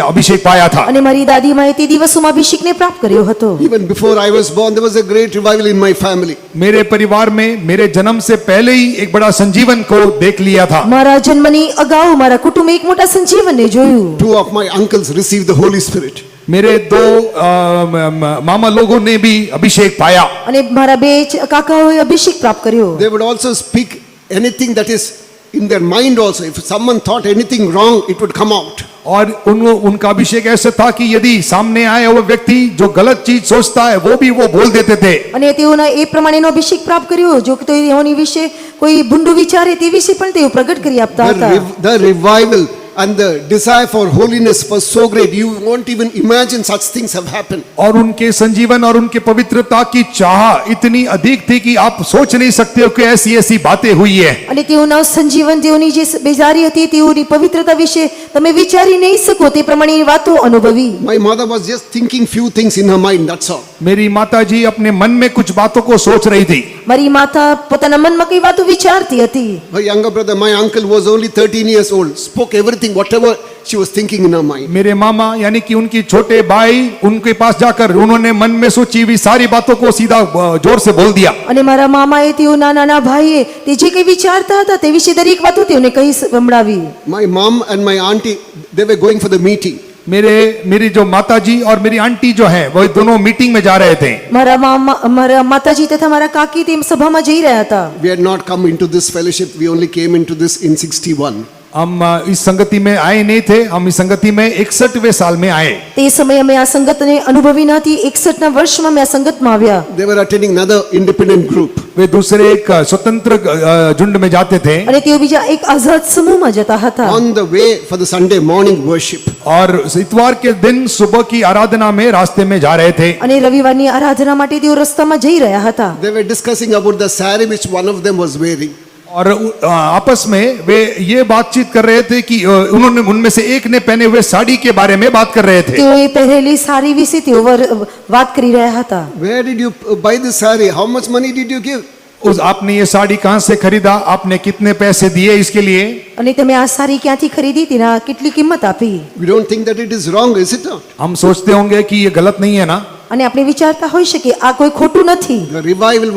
अभिषेक पाया था। અને મારી દાદીમાએ તે દિવસોમાં અભિષેકને પ્રાપ્ત કર્યો હતો। Even before I was born, there was a great revival in my family. मेरे परिवार में मेरे जन्म से पहले ही एक बड़ा संजीवन को देख लिया था। મારા જન્મની અગાઉ મારા કુટુંબે એક મોટા સંજીવનને જોયું। Two of my uncles received the Holy Spirit. मेरे 2 मामा लोगों ने भी अभिषेक पाया। અને મારા 2 કાકાઓએ અભિષેક પ્રાપ્ત કર્યો। They would also speak anything that is in their mind also. If someone thought anything wrong, it would come out. और उनका अभिषेक ऐसा था कि यदि सामने आए वो व्यक्ति जो गलत चीज सोचता है वो भी वो बोल देते थे। અને તેઓના એ પ્રમાણેનો અભિષેક પ્રાપ્ત કર્યો જો કે તેઓની વિશે કોઈ ભૂંડું વિચારે તે વિશે પણ તેઓ પ્રગટ કરી આપતા હતા। The revival and the desire for holiness was so great, you won't even imagine such things have happened. और उनके संजीवन और उनके पवित्रता की चाह इतनी अधिक थी कि आप सोच नहीं सकते हो कि ऐसी ऐसी बातें हुई है। અને તેઓના સંજીવન તેઓની જે બેજારી હતી તેઓની પવિત્રતા વિશે તમે વિચારી નહીં શકો તે પ્રમાણેની વાતો અનુભવી। My mother was just thinking few things in her mind, that's all. मेरी माताजी अपने मन में कुछ बातों को सोच रही थी। મારી માતા પોતાના મનમાં કઈ વાતો વિચારતી હતી। Her younger brother, my uncle, was only 13 years old, spoke everything, whatever she was thinking in her mind. मेरे मामा यानी कि उनकी छोटे भाई उनके पास जाकर उन्होंने मन में सोची हुई सारी बातों को सीधा जोर से बोल दिया। અને મારા મામાએ તેઓના નાના ભાઈએ તે જે કંઈ વિચારતા હતા તે વિશે દરેક વાતો તેઓને કહી સંભળાવી। My mom and my auntie, they were going for the meeting. मेरी जो माताजी और मेरी आंटी जो है वो दोनों मीटिंग में जा रहे थे। મારા માતાજી તથા મારા કાકી તે સભામાં જઈ રહ્યા હતા। We had not come into this fellowship, we only came into this in 61. हम इस संगति में आए नहीं थे, हम इस संगति में 61वें साल में आए। તે સમયે અમે આ સંગતને અનુભવી ન હતી। 61ના વર્ષમાં અમે આ સંગતમાં આવ્યા। They were attending another independent group. वे दूसरे एक स्वतंत्र झुंड में जाते थे। અને તેઓ બીજા એક આઝાદ સમૂહમાં જતા હતા। On the way for the Sunday morning worship. और इतवार के दिन सुबह की आराधना में रास्ते में जा रहे थे। અને રવિવારની આરાધના માટે તેઓ રસ્તામાં જઈ રહ્યા હતા। They were discussing about the saree which one of them was wearing. और आपस में वे ये बातचीत कर रहे थे कि उन्होंने उनमें से एक ने पहने हुए साड़ी के बारे में बात कर रहे थे। તેઓએ પહેરેલી સાડી વિશે તેઓ વાત કરી રહ્યા હતા। Where did you buy this saree? How much money did you give? आपने ये साड़ी कहाँ से खरीदा? आपने कितने पैसे दिए इसके लिए? અને તમે આ સાડી ક્યાંથી ખરીદી તેના કેટલી કિંમત આપી? We don't think that it is wrong, is it not? हम सोचते होंगे कि ये गलत नहीं है ना। અને આપણે વિચારતા હોઈ શકે આ કોઈ ખોટું નથી। The revival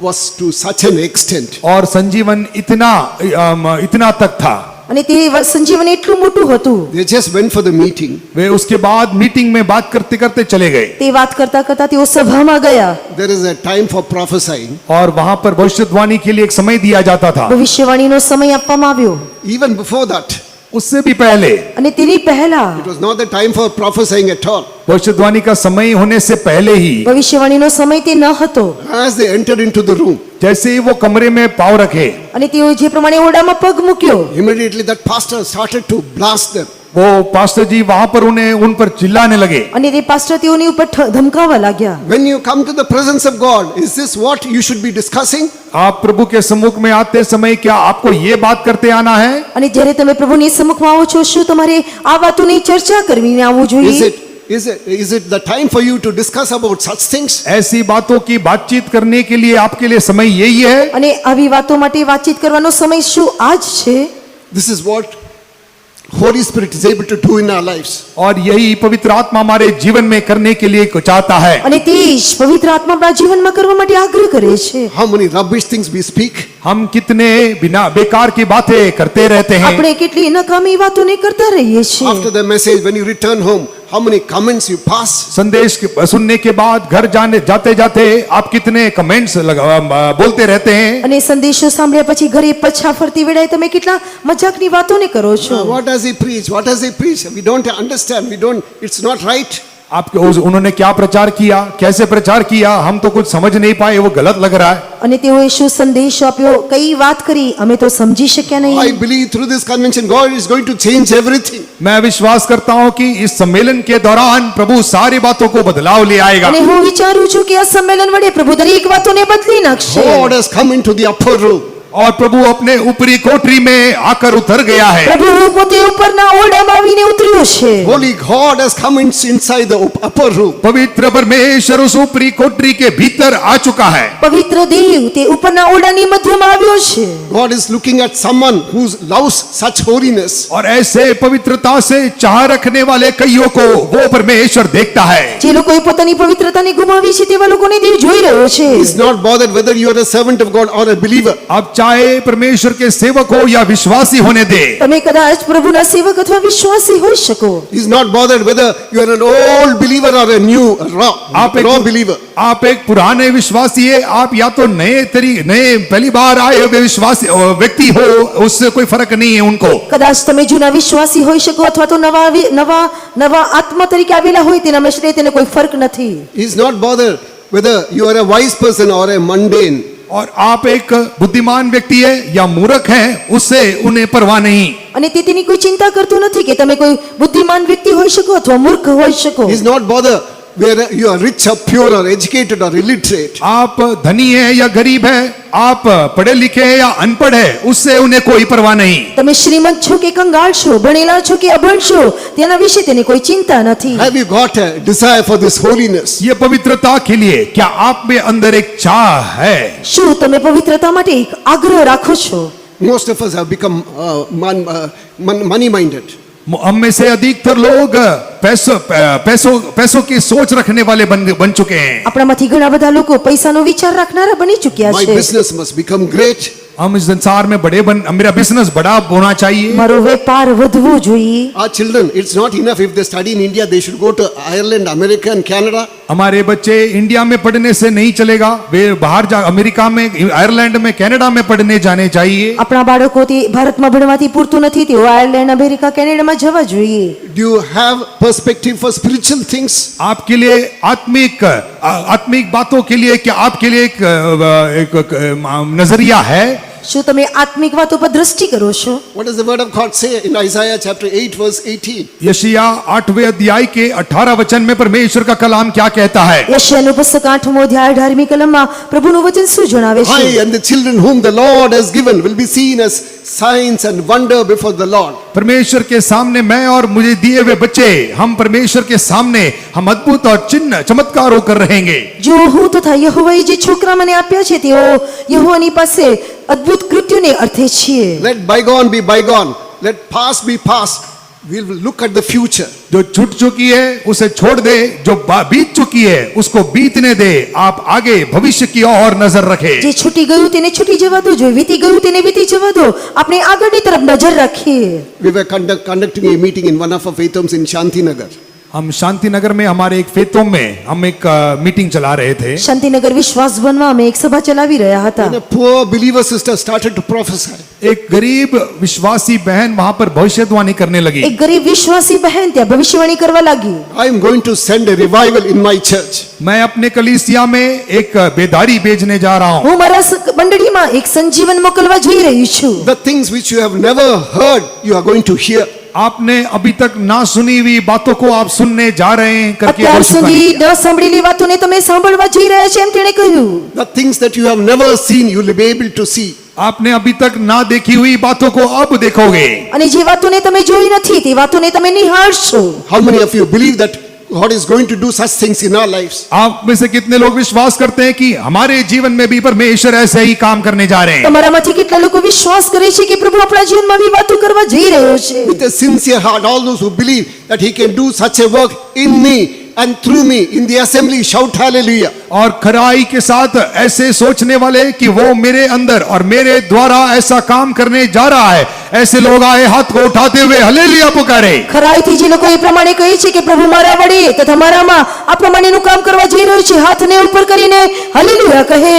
was to such an extent. और संजीवन इतना तक था। અને તે સંજીવન એટલું મોટું હતું। They just went for the meeting. वे उसके बाद मीटिंग में बात करते करते चले गए। તે વાત કરતા કરતા તેઓ સભામાં ગયા। There is a time for prophesying. और वहां पर भविष्यवाणी के लिए एक समय दिया जाता था। ભવિષ્યવાણીનો સમય આપવામાં આવ્યો। Even before that, उससे भी पहले અને તેની પહેલા it was not the time for prophesying at all. भविष्यवाणी का समय होने से पहले ही ભવિષ્યવાણીનો સમય તે ન હતો। As they entered into the room, जैसे ही वो कमरे में पाँव रखे, અને તેઓ જે પ્રમાણે ઓરડામાં પગ મૂક્યો immediately that pastor started to blast them. वो पास्टर जी वहां पर उन पर चिल्लाने लगे। અને તે પાસ્ટર તેઓની ઉપર ધમકાવા लाग्યા। When you come to the presence of God, is this what you should be discussing? आप प्रभु के सम्मुख में आते समय क्या आपको ये बात करते आना है? અને જ્યારે તમે પ્રભુની સમ્મુખમાં આવો છો, શું તમારે આ વાતોની ચર્ચા કરીને આવવું જોઈએ? Is it the time for you to discuss about such things? ऐसी बातों की बातचीत करने के लिए आपके लिए समय यही है? અને આવી વાતો માટે વાતચીત કરવાનો સમય શું આજ છે? This is what Holy Spirit is able to do in our lives. और यही पवित्र आत्मा हमारे जीवन में करने के लिए चाहता है। અને તે જ પવિત્ર આત્મા આપણા જીવનમાં કરવા માટે આગ્રહ કરે છે। How many rubbish things we speak? हम कितने बिना बेकार की बातें करते रहते हैं। આપણે કેટલી નકામી વાતોને કરતા રહીએ છીએ। After the message, when you return home, how many comments you pass? संदेश सुनने के बाद घर जाते जाते आप कितने कमेंट्स बोलते रहते हैं। અને સંદેશો સાંભળ્યા પછી ઘરે પાછા ફરતી વેળાએ તમે કેટલા મજાકની વાતોને કરો છો। What does he preach? What does he preach? We don't understand. It's not right. आपके उन्होंने क्या प्रचार किया, कैसे प्रचार किया, हम तो कुछ समझ नहीं पाए, वो गलत लग रहा है। અને તેઓએ શું સંદેશ આપ્યો, કઈ વાત કરી, અમે તો સમજી શક્યા નહીં। I believe through this convention, God is going to change everything. मैं विश्वास करता हूं कि इस सम्मेलन के दौरान प्रभु सारी बातों को बदलाव ले आएगा। અને હું વિચારું છું કે આ સંમેલન વડે પ્રભુ દરેક વાતોને બદલી નાખશે। God has come into the upper room. और प्रभु अपने ऊपरी कोठरी में आकर उतर गया है। પ્રભુ પોતે ઉપરના ઓરડામાં આવીને ઉતર્યો છે। Holy God has come inside the upper room. पवित्र परमेश्वर उस ऊपरी कोठरी के भीतर आ चुका है। પવિત્ર દેવ તે ઉપરના ઓરડાની મધ્યમાં આવ્યો છે। God is looking at someone who loves such holiness. और ऐसे पवित्रता से चाह रखने वाले कईयों को वो परमेश्वर देखता है। જે લોકોએ પોતાની પવિત્રતાને ગુમાવી છે તેવા લોકોને દેવ જોઈ રહ્યો છે। He's not bothered whether you are a servant of God or a believer. अब चाहे परमेश्वर के सेवक हो या विश्वासी होने दे, તમે કદાચ પ્રભુના સેવક અથવા વિશ્વાસી હોઈ શકો। He's not bothered whether you are an old believer or a new raw believer. आप एक पुराने विश्वासी है, आप या तो नए पहली बार आए हुए विश्वासी व्यक्ति हो, उससे कोई फर्क नहीं है उनको। કદાચ તમે જૂના વિશ્વાસી હોઈ શકો અથવા તો નવા આત્મા તરીકે આવેલા હોય, તેના માટે તેને કોઈ ફરક નથી। He's not bothered whether you are a wise person or a mundane. और आप एक बुद्धिमान व्यक्ति है या मूर्ख है, उससे उन्हें परवाह नहीं। અને તે તેની કોઈ ચિંતા કરતું નથી કે તમે કોઈ બુદ્ધિમાન વ્યક્તિ હોઈ શકો અથવા મૂર્ખ હોઈ શકો। He's not bothered whether you are rich or pure or educated or illiterate. आप धनी है या गरीब है, आप पढ़े लिखे हैं या अनपढ़ है, उससे उन्हें कोई परवाह नहीं। તમે શ્રીમંત છો કે કંગાળ છો, ભણેલા છો કે અભણ છો, તેના વિશે તેને કોઈ ચિંતા નથી। Have you got a desire for this holiness? ये पवित्रता के लिए क्या आप में अंदर एक चाह है? શું તમે પવિત્રતા માટે એક આગ્રહ રાખો છો? Most of us have become money minded. हम में से अधिकतर लोग पैसों की सोच रखने वाले बन चुके हैं। આપણામાંથી ઘણા બધા લોકો પૈસાનો વિચાર રાખનારા બની ચૂક્યા My છે। business must become great. हम इस संसार में मेरा बिजनेस बड़ा होना चाहिए। મારો વેપાર વધવો જોઈએ। Our children, it's not enough if they study in India, they should go to Ireland, America and Canada. हमारे बच्चे इंडिया में पढ़ने से नहीं चलेगा, वे बाहर अमेरिका में, आयरलैंड में, कनाडा में पढ़ने जाने चाहिए। આપણા બાળકો તે ભારતમાં ભણવાથી પૂરતું નથી, તેઓ આયર્લેન્ડ, અમેરિકા, કેનેડામાં જવા જોઈએ। Do you have perspective for spiritual things? आपके लिए आत्मिक बातों के लिए क्या आपके लिए एक नजरिया है? શું તમે આત્મિક વાતો પર દ્રષ્ટિ કરો છો? What does the word of God say in Isaiah chapter 8 verse 18? यशायाह 8वें अध्याय के 18 वचन में परमेश्वर का कलाम क्या कहता है? યશાયાનું પુસ્તક 8મો અધ્યાય 18મી કલમમાં પ્રભુનું વચન શું જણાવે I છે? and the children whom the Lord has given will be seen as signs and wonder before the Lord. परमेश्वर के सामने मैं और मुझे दिए हुए बच्चे, हम परमेश्वर के सामने हम अद्भुत और चिन्ह चमत्कार होकर रहेंगे। જો હું તથા યહોવાએ જે છોકરા મને આપ્યા છે તેઓ યહોવાની પાસે અદ્ભુત કૃત્યોને અર્થે છીએ। Let bygone be bygone. Let past be past. We will look at the future. जो छूट चुकी है उसे छोड़ दे, जो बीत चुकी है उसको बीतने दे, आप आगे भविष्य की ओर नजर रखें। જે છૂટી ગયું તેને છૂટી જવા દો, જો વીતી ગયું તેને વીતી જવા દો, આપણે આગળની તરફ નજર રાખીએ। We were conducting a meeting in one of our faith homes in Shantinagar. हम शांति नगर में हमारे एक फेतों में हम एक मीटिंग चला रहे थे। શાંતિનગર વિશ્વાસ ભવનમાં અમે એક સભા ચલાવી રહ્યા હતા। And a poor believer sister started to prophesy. एक गरीब विश्वासी बहन वहां पर भविष्यवाणी करने लगी। એક ગરીબ વિશ્વાસી બહેન ત્યાં ભવિષ્યવાણી કરવા લાગી। I am going to send a revival in my church. मैं अपने कलीसिया में एक बेदारी भेजने जा रहा हूँ। હું મારા મંડળીમાં એક સંજીવન મોકલવા જઈ રહી છું। The things which you have never heard, you are going to hear. आपने अभी तक ना सुनी हुई बातों को आप सुनने जा रहे हैं करके અત્યાર यहोशू का સુધી लिखा। ન સાંભળેલી વાતોને તમે સાંભળવા જઈ રહ્યા છો એમ તેણે કહ્યું. The things that you have never seen, you will be able to see. आपने अभी तक ना देखी हुई बातों को अब देखोगे। અને જે વાતોને તમે જોઈ નથી તે વાતોને તમે નિહાળશો. How many of you believe that God is going to do such things in our lives? आप में से कितने लोग विश्वास करते हैं कि हमारे जीवन में भी परमेश्वर ऐसे ही काम करने जा रहे हैं? તમારામાંથી કેટલા લોકો વિશ્વાસ કરે છે કે પ્રભુ આપણા જીવનમાં બી વાતો કરવા જઈ રહ્યો છે? With a sincere heart, all those who believe that He can do such a work in me and through me in the assembly, shout hallelujah. और खराई के साथ ऐसे सोचने वाले कि वो मेरे अंदर और मेरे द्वारा ऐसा काम करने जा रहा है, ऐसे लोग आए हाथ को उठाते हुए हालेलुया पुकारे। ખરાઈથી જે લોકો એ પ્રમાણે કહે છે કે પ્રભુ મારા વડે તથા મારામાં આ પ્રમાણેનું કામ કરવા જઈ રહ્યો છે, હાથને ઉપર કરીને હાલેલુયા કહે.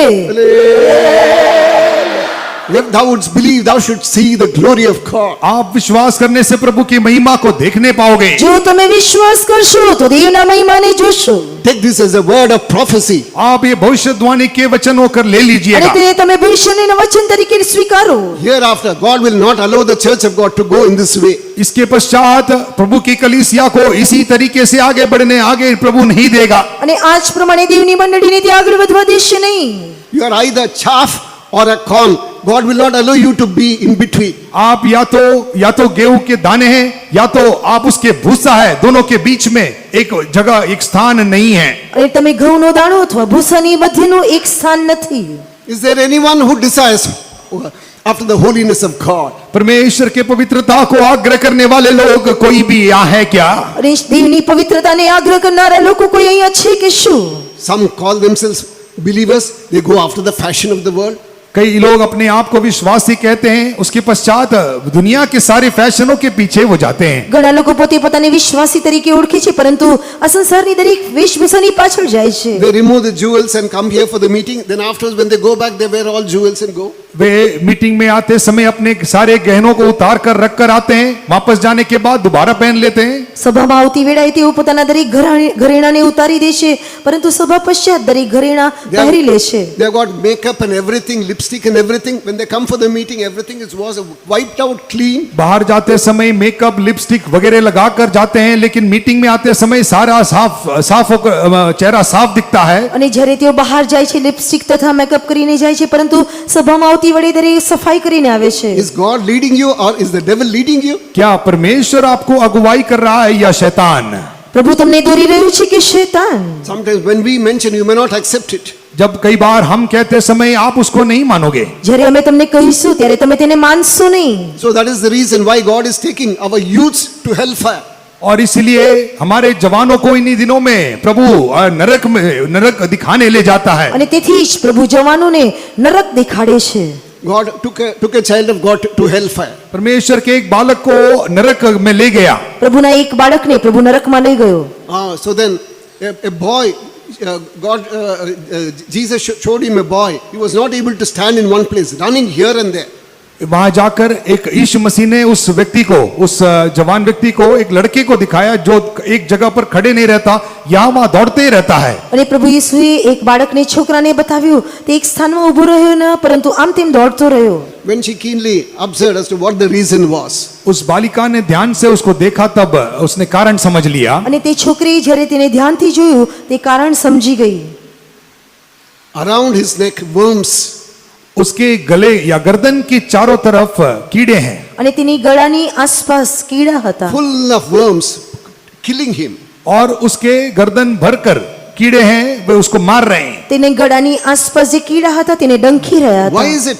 If thou wouldst believe, thou should see the glory of God. आप विश्वास करने से प्रभु की महिमा को देखने पाओगे। જો તમે વિશ્વાસ કરશો તો દેવના મહિમાને જોશો. Take this as a word of prophecy. आप ये भविष्यवाणी के वचन होकर ले અને लीजिएगा। તેને તમે ભવિષ્યના વચન તરીકે સ્વીકારો. Hereafter, God will not allow the church of God to go in this way. इसके पश्चात प्रभु की कलीसिया को इसी तरीके से आगे बढ़ने आगे प्रभु नहीं देगा। અને આ જ પ્રમાણે દેવની મંડળીને તે આગળ વધવા દેશે નહીં. You are either chaff or a corn. God will not allow you to be in between. आप या तो गेहूं के दाने हैं या तो आप उसके भूसा है, दोनों के बीच में एक जगह एक स्थान नहीं है। અને તમે ઘઉંનો દાણો અથવા ભૂસાની મધ્યનું એક સ્થાન નથી. Is there anyone who desires after the holiness of God? परमेश्वर के पवित्रता को आग्रह करने वाले लोग कोई भी यहाँ है क्या? અને દેવની પવિત્રતાને આગ્રહ કરનારા લોકો કોઈ અહીંયા છે કે શું? Some call themselves believers, they go after the fashion of the world. कई लोग अपने आप को विश्वासी कहते हैं, उसके पश्चात दुनिया के सारे फैशनों के पीछे वो जाते हैं। ઘણા લોકો પોતે પોતાને વિશ્વાસી તરીકે ઓળખે છે પરંતુ આ સંસારની દરેક વેશભૂષાની પાછળ જાય છે. They remove the jewels and come here for the meeting. Then afterwards, when they go back, they wear all jewels and go. Way meeting में आते समय अपने सारे गहनों को उतार कर रख कर आते हैं, वापस जाने के बाद दोबारा पहन लेते हैं। સભામાં આવતી વેળાએ તેઓ પોતાના દરેક ઘરેણાને ઉતારી દેશે પરંતુ સભા પશ્ચાત દરેક ઘરેણા પહેરી લેશે. They have got makeup and everything, lipstick and everything. When they come for the meeting, everything was wiped out clean. बाहर जाते समय मेकअप लिपस्टिक वगैरह लगाकर जाते हैं, लेकिन मीटिंग में आते समय सारा साफ होकर चेहरा साफ दिखता है। અને જ્યારે તેઓ બહાર જાય છે લિપસ્ટિક તથા મેકઅપ કરીને જાય છે પરંતુ સભામાં આવતી વડે દરેક સફાઈ કરીને આવે છે. Is God leading you or is the devil leading you? क्या परमेश्वर आपको अगुवाई कर रहा है या शैतान? પ્રભુ તમને દોરી રહ્યું છે કે શૈતાન? Sometimes when we mention, you may not accept it. जब कई बार हम कहते समय आप उसको नहीं मानोगे। જ્યારે અમે તમને કહીશું ત્યારે તમે તેને मानશો નહીં. So that is the reason why God is taking our youths to hellfire. और इसलिए हमारे जवानों को इन्हीं दिनों में प्रभु नरक दिखाने ले जाता है। અને તેથી જ પ્રભુ જવાનોને નરક દેખાડે છે. God took a child of God to hellfire. परमेश्वर के एक बालक को नरक में ले गया। પ્રભુના એક બાળકને પ્રભુ નરકમાં લઈ ગયો. So then a boy, Jesus showed him a boy. He was not able to stand in one place, running here and there. वहां जाकर एक यीशु मसीह ने उस व्यक्ति को, उस जवान व्यक्ति को, एक लड़के को दिखाया जो एक जगह पर खड़े नहीं रहता, यहाँ वहां दौड़ते ही रहता है। અને પ્રભુ ઈસુએ એક બાળકને છોકરાને બતાવ્યું તે એક સ્થાનમાં ઊભો રહ્યો ન પરંતુ આમ તેમ દોડતો રહ્યો. When she keenly observed as to what the reason was, उस बालिका ने ध्यान से उसको देखा, तब उसने कारण समझ लिया। અને તે છોકરી જ્યારે તેને ધ્યાનથી જોયું તે કારણ સમજી ગઈ. around his neck worms. उसके गले या गर्दन की चारों तरफ कीड़े हैं। અને તેની ગળાની આસપાસ કીડા હતા. Full of worms, killing him. और उसके गर्दन भरकर कीड़े हैं, वे उसको मार रहे हैं। તેને ગળાની આસપાસ જે કીડા હતા તેને ડંખી રહ્યા Why હતા. is it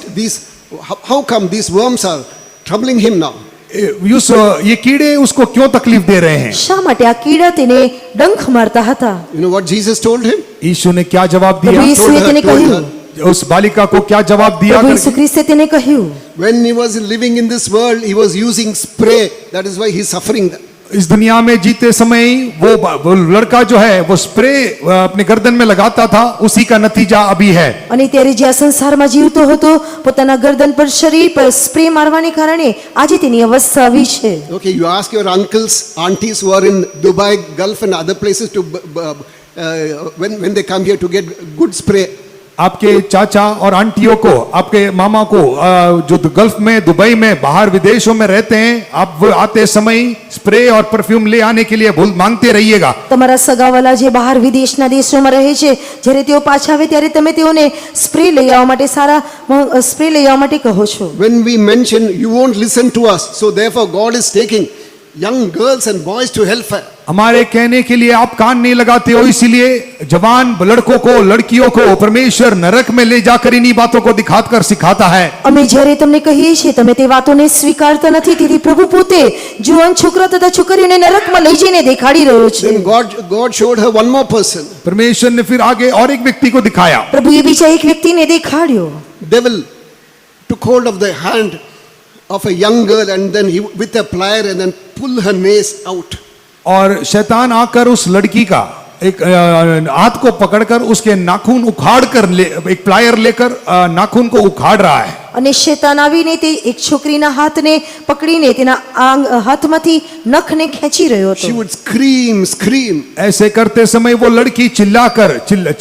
how come these worms are troubling him now? ये कीड़े उसको क्यों तकलीफ दे रहे हैं? શા માટે આ કીડા તેને ડંખ મારતા હતા? You know what Jesus told him? यीशु ने क्या जवाब પ્રભુ दिया? ઈસુએ તેને કહ્યું, उस बालिका को क्या जवाब दिया? પ્રભુ ઈસુ ખ્રિસ્તે તેને કહ્યું, When he was living in this world, he was using spray. That is why he is suffering. इस दुनिया में जीते समय वो लड़का जो है वो स्प्रे अपने गर्दन में लगाता था, उसी का नतीजा अभी है। અને ત્યારે જે આ સંસારમાં જીવતો હતો પોતાના ગરદન પર શરીર પર સ્પ્રે મારવાને કારણે આજે તેની અવસ્થા આવી છે. Okay, you ask your uncles, aunties who are in Dubai, Gulf and other places to when they come here to get good spray. आपके चाचा और आंटियों को, आपके मामा को जो गल्फ में, दुबई में, बाहर विदेशों में रहते हैं, आप वो आते समय स्प्रे और परफ्यूम ले आने के लिए भूल मांगते रहिएगा। તમારા સગાવાલા જે બહાર વિદેશના દેશોમાં રહે છે, જ્યારે તેઓ પાછા આવે ત્યારે તમે તેઓને સ્પ્રે લઈ આવવા માટે, સારા સ્પ્રે લઈ આવવા માટે કહો છો. When we mention, you won't listen to us. So therefore God is taking young girls and boys to hellfire. हमारे कहने के लिए आप कान नहीं लगाते हो, इसीलिए जवान लड़कों को, लड़कियों को परमेश्वर नरक में ले जाकर इन्हीं बातों को दिखाकर सिखाता है। અમે જ્યારે તમને કહીએ છીએ તમે તે વાતોને સ્વીકારતા નથી, તેથી પ્રભુ પોતે જુવાન છોકરા તથા છોકરીઓને નરકમાં લઈ જઈને દેખાડી રહ્યો છે. Then God showed her one more person. परमेश्वर ने फिर आगे और एक व्यक्ति को दिखाया। પ્રભુએ બીજા એક વ્યક્તિને દેખાડ્યો. Devil took hold of the hand of a young girl and then he with a plier and then pull her nails out. और शैतान आकर उस लड़की का एक हाथ को पकड़कर उसके नाखून उखाड़ कर एक प्लायर लेकर नाखून को उखाड़ रहा है। અને શેતાન આવીને તે એક છોકરીના હાથને પકડીને તેના હાથમાંથી નખને ખેંચી રહ્યો She હતો. would scream. ऐसे करते समय वो लड़की चिल्लाकर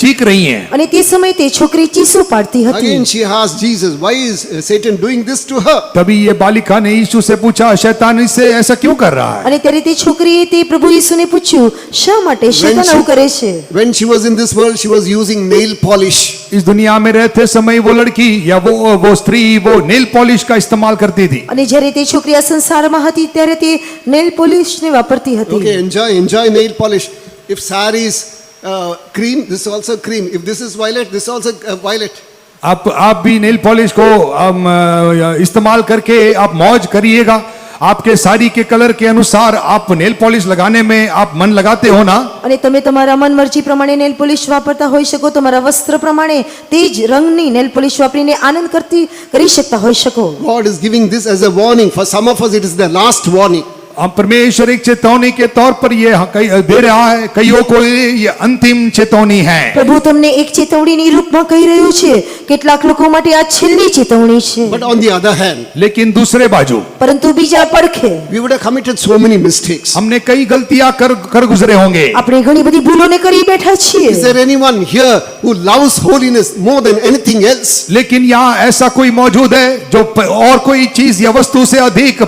चीख रही है। અને તે સમયે તે છોકરી ચીસો પાડતી હતી. Again she asked Jesus, why is Satan doing this to her? तभी ये बालिका ने यीशु से पूछा, शैतान इससे ऐसा क्यों कर रहा है? અને ત્યારે તે છોકરીએ તે પ્રભુ યીશુને પૂછ્યું, શા માટે શેતાન આવું કરે છે? When she was in this world, she was using nail polish. इस दुनिया में रहते समय वो लड़की या वो स्त्री वो नेल पॉलिश का इस्तेमाल करती थी। અને જ્યારે તે છોકરી આ સંસારમાં હતી ત્યારે તે નેલ પોલિશને વાપરતી હતી. Okay, enjoy nail polish. If sari is cream, this is also cream. If this is violet, this is also violet. आप भी नेल पॉलिश को इस्तेमाल करके आप मौज करिएगा। आपके साड़ी के कलर के अनुसार आप नेल पॉलिश लगाने में आप मन लगाते हो ना। અને તમે તમારા મન મરજી પ્રમાણે નેલ પોલિશ વાપરતા હોઈ શકો, તમારા વસ્ત્ર પ્રમાણે તે જ રંગની નેલ પોલિશ વાપરીને આનંદ કરી શકતા હોઈ શકો. God is giving this as a warning. For some of us, it is the last warning. अब परमेश्वर एक चेतावनी के तौर पर ये दे रहा है, कईयों को ये अंतिम चेतावनी है। પ્રભુ તમને એક ચેતવણીની રૂપમાં કહી રહ્યું છે, કેટલાક લોકો માટે આ છેલ્લી ચેતવણી છે. But on the other hand, लेकिन दूसरे बाजू પરંતુ બીજા પડખે we would have committed so many mistakes. हमने कई गलतियां कर गुजरे होंगे। આપણે ઘણી બધી ભૂલોને કરી બેઠા છીએ. Is there anyone here who loves holiness more than anything else? लेकिन यहाँ ऐसा कोई मौजूद है जो और कोई चीज या वस्तु से अधिक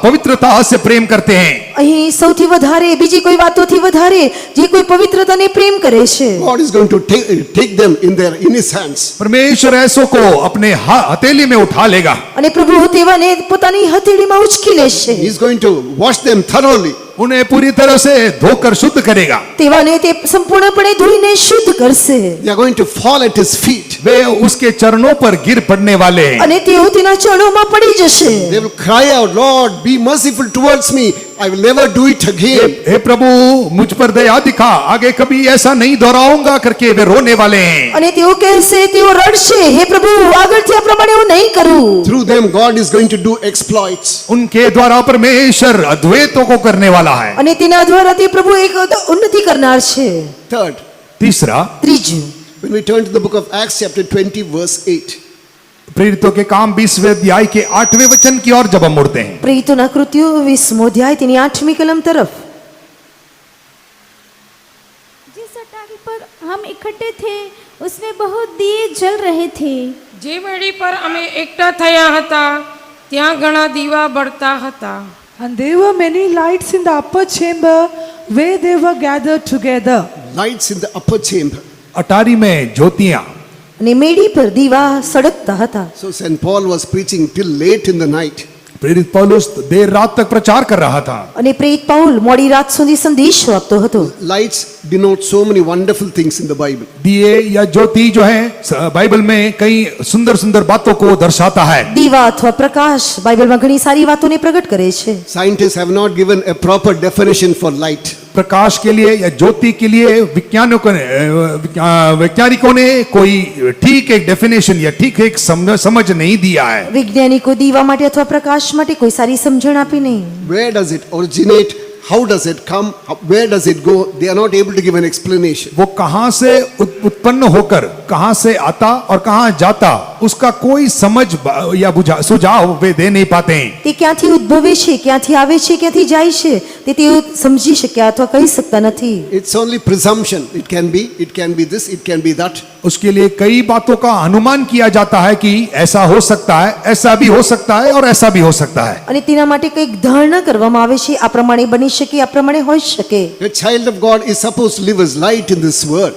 पवित्रता से प्रेम करते हैं? અહીં સૌથી વધારે બીજી કોઈ વાતોથી વધારે જે કોઈ પવિત્રતાને પ્રેમ કરે છે. God is going to take them in his hands. परमेश्वर ऐसों को अपने हथेली में उठा लेगा। અને પ્રભુ તેવાને પોતાની હથેળીમાં ઉચકી લેશે. He is going to wash them thoroughly. उन्हें पूरी तरह से धोकर शुद्ध करेगा। તેવાને તે સંપૂર્ણપણે ધોઈને શુદ્ધ કરશે. They are going to fall at his feet. वे उसके चरणों पर गिर पड़ने वाले हैं। અને તેઓ તેના ચરણોમાં પડી જશે. They will cry out, Lord, be merciful towards me. I will never do it again. हे प्रभु मुझ पर दया दिखा, आगे कभी ऐसा नहीं दोहराऊंगा करके वे रोने वाले हैं। અને તેઓ કહેશે, તેઓ રડશે, હે પ્રભુ આગળથી આ પ્રમાણે હું નહીં કરું. Through them, God is going to do exploits. उनके द्वारा परमेश्वर अद्वैतों को करने वाला है। અને તેના દ્વારા તે પ્રભુ એક ઉન્નતિ કરનાર છે. Third, तीसरा, ત્રીજું, when we turn to the book of Acts, chapter 20, verse 8. प्रेरितों के काम 20वें अध्याय के 8वें वचन की ओर जब हम मुड़ते हैं। પ્રેરિતોના કૃત્યો 20મો અધ્યાય તેની 8મી કલમ તરફ. जिस अटारी पर हम इकट्ठे थे उसमें बहुत दिए जल रहे थे। જે વેડી પર અમે એકઠા થયા હતા ત્યાં ઘણા દીવા બળતા હતા. And there were many lights in the upper chamber where they were gathered together. Lights in the upper chamber. अटारी में ज्योतियां। અને મેડી પર દીવા સળગતા હતા. So St. Paul was preaching till late in the night. प्रेरित पौलुस देर रात तक प्रचार कर रहा था। અને પ્રેરિત પાઉલ મોડી રાત સુધી સંદેશો આપતો હતો. Lights denote so many wonderful things in the Bible. दिए या ज्योति जो है बाइबल में कई सुंदर सुंदर बातों को दर्शाता है। દીવા અથવા પ્રકાશ બાઇબલમાં ઘણી સારી વાતોને પ્રગટ કરે છે. Scientists have not given a proper definition for light. प्रकाश के लिए या ज्योति के लिए वैज्ञानिकों ने कोई ठीक एक डेफिनेशन या ठीक एक समझ नहीं दिया है। વૈજ્ઞાનિકો દીવા માટે અથવા પ્રકાશ માટે કોઈ સારી સમજણ આપી નહીં. Where does it originate? how does it come, where does it go, they are not able to give an explanation. वो कहां से उत्पन्न होकर कहां से आता और कहां जाता उसका कोई समझ या सुझाव वे दे नहीं पाते हैं. તે ક્યાંથી ઉદ્ભવે છે, ક્યાંથી આવે છે, ક્યાંથી જાય છે તે તેઓ સમજી શક્યા અથવા કહી શકતા નથી. It's only presumption. It can be this, it can be that. उसके लिए कई बातों का अनुमान किया जाता है कि ऐसा हो सकता है, ऐसा भी हो सकता है और ऐसा भी हो सकता है. અને તેના માટે કંઈક ધારણા કરવામાં આવે છે, આ પ્રમાણે બની શકે, આ પ્રમાણે હોઈ શકે. A child of God is supposed to live as light in this world.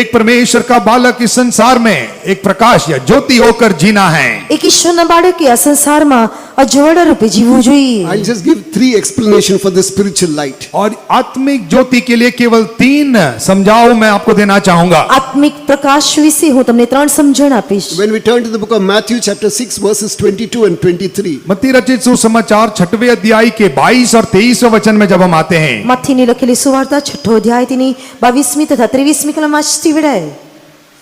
एक परमेश्वर का बालक इस संसार में एक प्रकाश या ज्योति होकर जीना है. એક ઈશ્વરના બાળકે આ સંસારમાં અજવાળા રૂપે જીવવું જોઈએ. I'll just give 3 explanations for the spiritual light. और आत्मिक ज्योति के लिए केवल 3 समझाओ मैं आपको देना चाहूंगा. આત્મિક પ્રકાશ વિશે હું તમને 3 સમજણ આપીશ. When we turn to the book of Matthew chapter 6 verses 22 and 23, मत्ती रचित सुसमाचार 6वें अध्याय के 22 और 23वें वचन में जब हम आते हैं, મથીની લખેલી સુવાર્તા 6ઠો અધ્યાય તેની 22મી તથા 23મી કલમ વાંચતી વેળાએ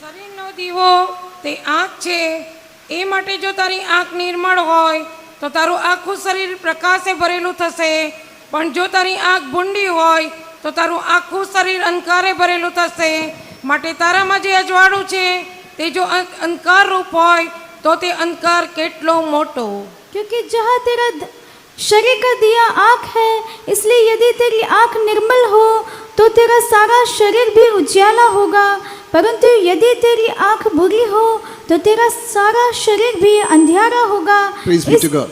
શરીરનો દીવો તે આંખ છે. એ માટે જો તારી આંખ નિર્મળ હોય તો તારું આખું શરીર પ્રકાશે ભરેલું થશે. પણ જો તારી આંખ ભૂંડી હોય તો તારું આખું શરીર અંધકારે ભરેલું થશે. માટે તારામાં જે અજવાળું છે તે જો અંધકાર રૂપ હોય તો તે અંધકાર કેટલો મોટો. क्योंकि जहाँ तेरा शरीर का दिया आँख है, इसलिए यदि तेरी आँख निर्मल हो तो तेरा सारा शरीर भी उजाला होगा. परंतु यदि तेरी आँख बुरी हो तो तेरा सारा शरीर भी अंधियारा होगा. praise be to God.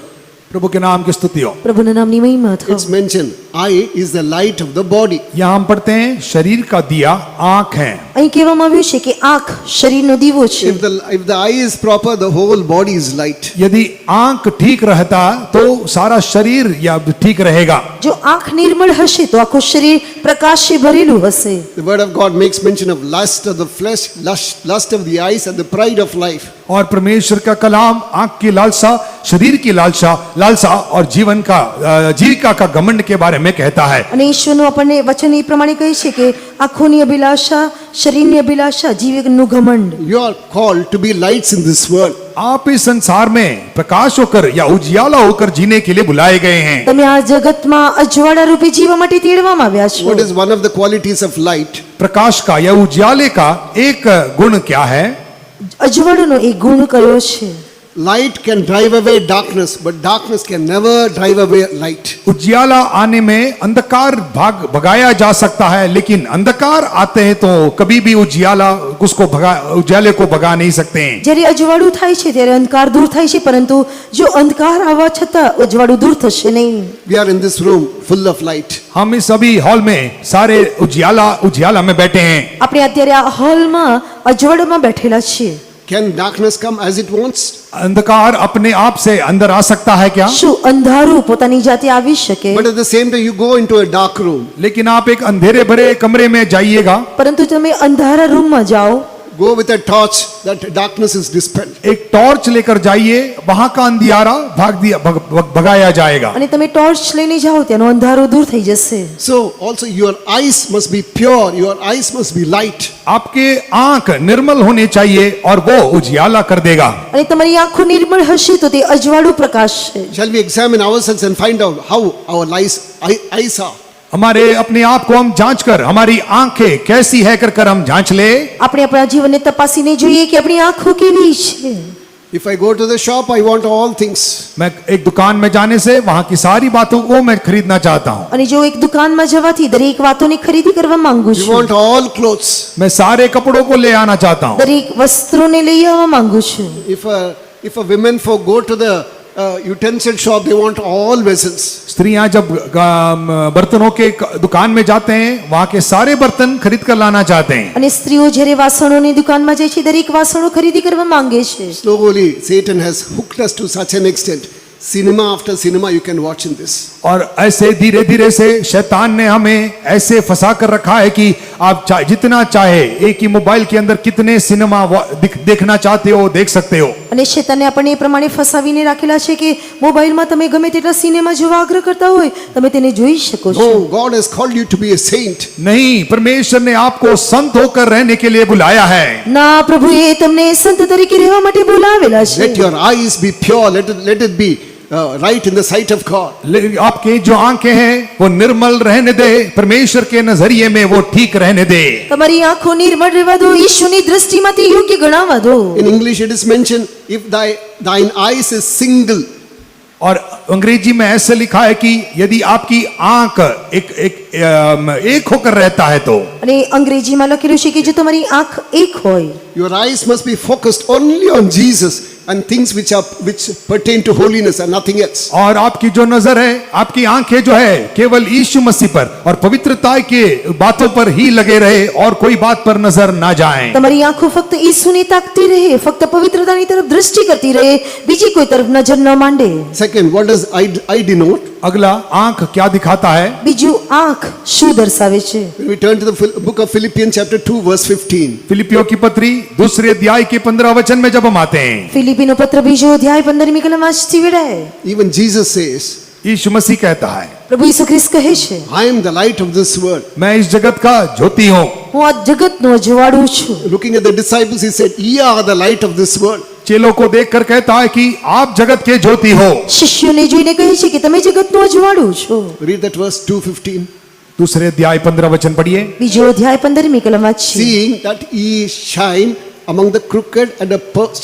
प्रभु के नाम की स्तुति हो. પ્રભુના નામની મહિમા થાવ. It's mentioned, eye is the light of the body. यहाँ हम पढ़ते हैं शरीर का दिया आंख है. અહીં કહેવામાં આવ્યું છે કે આંખ શરીરનો દીવો છે. If the eye is proper, the whole body is light. यदि आंख ठीक रहता तो सारा शरीर या ठीक रहेगा. જો આંખ નિર્મળ હશે તો આખું શરીર પ્રકાશથી ભરેલું હશે. The word of God makes mention of lust of the flesh, lust of the eyes, and the pride of life. और परमेश्वर का कलाम आंख की लालसा, शरीर की लालसा और जीवन का जीविका का घमंड के बारे में कहता है. અને ઈશ્વરનું આપણને વચન એ પ્રમાણે કહે છે કે આંખોની અભિલાષા, શરીરની અભિલાષા, જીવનનું ઘમંડ. You are called to be lights in this world. आप इस संसार में प्रकाश होकर या उजियाला होकर जीने के लिए बुलाए गए हैं. તમે આ જગતમાં અજવાળા રૂપે જીવવા માટે તેડવામાં આવ્યા છો. What is one of the qualities of light? प्रकाश का या उजियाले का एक गुण क्या है? અજવાળાનો એક ગુણ કયો છે? Light can drive away darkness, but darkness can never drive away light. उजियाला आने में अंधकार भगाया जा सकता है, लेकिन अंधकार आते हैं तो कभी भी उजियाले को भगा नहीं सकते हैं. જ્યારે અજવાળું થાય છે ત્યારે અંધકાર દૂર થાય છે, પરંતુ જો અંધકાર આવવા છતાં અજવાળું દૂર થશે નહીં. We are in this room full of light. हम इस अभी हॉल में सारे उजियाला में बैठे हैं. આપણે અત્યારે આ હોલમાં અજવાળામાં બેઠેલા છીએ. Can darkness come as it wants? अंधकार अपने आप से अंदर आ सकता है क्या? શું અંધારું પોતાની જાતે આવી શકે? But at the same time, you go into a dark room. लेकिन आप एक अंधेरे भरे कमरे में जाइएगा, પરંતુ તમે અંધારા રૂમમાં જાઓ, Go with a torch, that darkness is dispelled. एक टॉर्च लेकर जाइए, वहां का अंधियारा भगाया जाएगा. અને તમે ટોર્ચ લઈને જાઓ ત્યાંનો અંધારો દૂર થઈ જશે. So also your eyes must be pure, your eyes must be light. आपके आंख निर्मल होने चाहिए और वो उजियाला कर देगा. અને તમારી આંખો નિર્મળ હશે તો તે અજવાળું પ્રકાશ છે. Shall we examine ourselves and find out how our eyes are? हमारे अपने आप को हम जांच कर हमारी आंखें कैसी है कर हम जांच ले. આપણે આપણા જીવનને તપાસીને જોઈએ કે આપણી આંખો કેવી છે. If I go to the shop, I want all things. मैं एक दुकान में जाने से वहां की सारी बातों को मैं खरीदना चाहता हूँ. અને જો એક દુકાનમાં જવાથી દરેક વાતોની ખરીદી કરવા માંગુ You છું. want all clothes. मैं सारे कपड़ों को ले आना चाहता हूँ. દરેક વસ્ત્રોને લઈ આવવા માંગુ છું. If a women folk go to the utensil shop, they want all vessels. स्त्रियां जब बर्तनों के दुकान में जाते हैं वहां के सारे बर्तन खरीद कर लाना चाहते हैं. અને સ્ત્રીઓ જ્યારે વાસણોની દુકાનમાં જાય છે દરેક વાસણો ખરીદી કરવા માંગે છે. Slowly, Satan has hooked us to such an extent. Cinema after cinema you can watch in this. और ऐसे धीरे धीरे से शैतान ने हमें ऐसे फंसा कर रखा है कि आप जितना चाहे एक ही मोबाइल के अंदर कितने सिनेमा देखना चाहते हो देख सकते हो. અને શેતાને આપણને એ પ્રમાણે ફસાવીને રાખેલા છે કે મોબાઈલમાં તમે ગમે તેટલા સિનેમા જોવા આગ્રહ કરતા હોય તમે તેને જોઈ શકો છો. No, God has called you to be a saint. नहीं, परमेश्वर ने आपको संत होकर रहने के लिए बुलाया है. ના, પ્રભુએ તમને સંત તરીકે રહેવા માટે બોલાવેલા છે. Let your eyes be pure, let it be right in the sight of God. आपके जो आंखें हैं वो निर्मल रहने दे, परमेश्वर के नजरिए में वो ठीक रहने दे। તમારી આંખો નિર્મળ રહેવા દો, ઈશ્વરની દ્રષ્ટિમાંથી યોગ્ય ગણાવવા દો। In English it is mentioned, if thine eyes is single, और अंग्रेजी में ऐसे लिखा है कि यदि आपकी आंख एक होकर रहता है तो, અને અંગ્રેજીમાં લખેલું છે કે જો તમારી આંખ એક હોય, your eyes must be focused only on Jesus and things which pertain to holiness and nothing else. और आपकी जो नजर है, आपकी आंखें जो है केवल यीशु मसीह पर और पवित्रता के बातों पर ही लगे रहे और कोई बात पर नजर ना जाए। તમારી આંખો ફક્ત ઈસુને તાકતી રહે, ફક્ત પવિત્રતાની તરફ દૃષ્ટિ કરતી રહે, બીજી કોઈ તરફ નજર ન માંડે। Second, what does eye denote? अगला, आंख क्या दिखाता है? બીજું, આંખ શું દર્શાવે છે? When we turn to the book of Philippians chapter 2 verse 15. फिलिपियों की पत्री दूसरे अध्याय के 15 वचन में जब हम आते हैं, ફિલિપીનો પત્ર બીજો અધ્યાય 15મી કલમ વાંચતી વેળાએ Even Jesus says, यीशु मसीह कहता है, પ્રભુ ઈસુ ખ્રિસ્ત કહે છે, I am the light of this world. मैं इस जगत का ज्योति हूँ। હું આ જગતનો અજવાળું છું। Looking at the disciples, he said, ye are the light of this world. चेलों को देखकर कहता है कि आप जगत के ज्योति हो। શિષ્યોને જોઈને કહે છે કે તમે જગતનું અજવાળું છો। Read that verse 2:15. दूसरे अध्याय 15 वचन पढ़िए। બીજો અધ્યાય 15મી કલમ વાંચીએ। Seeing that ye shine among the crooked and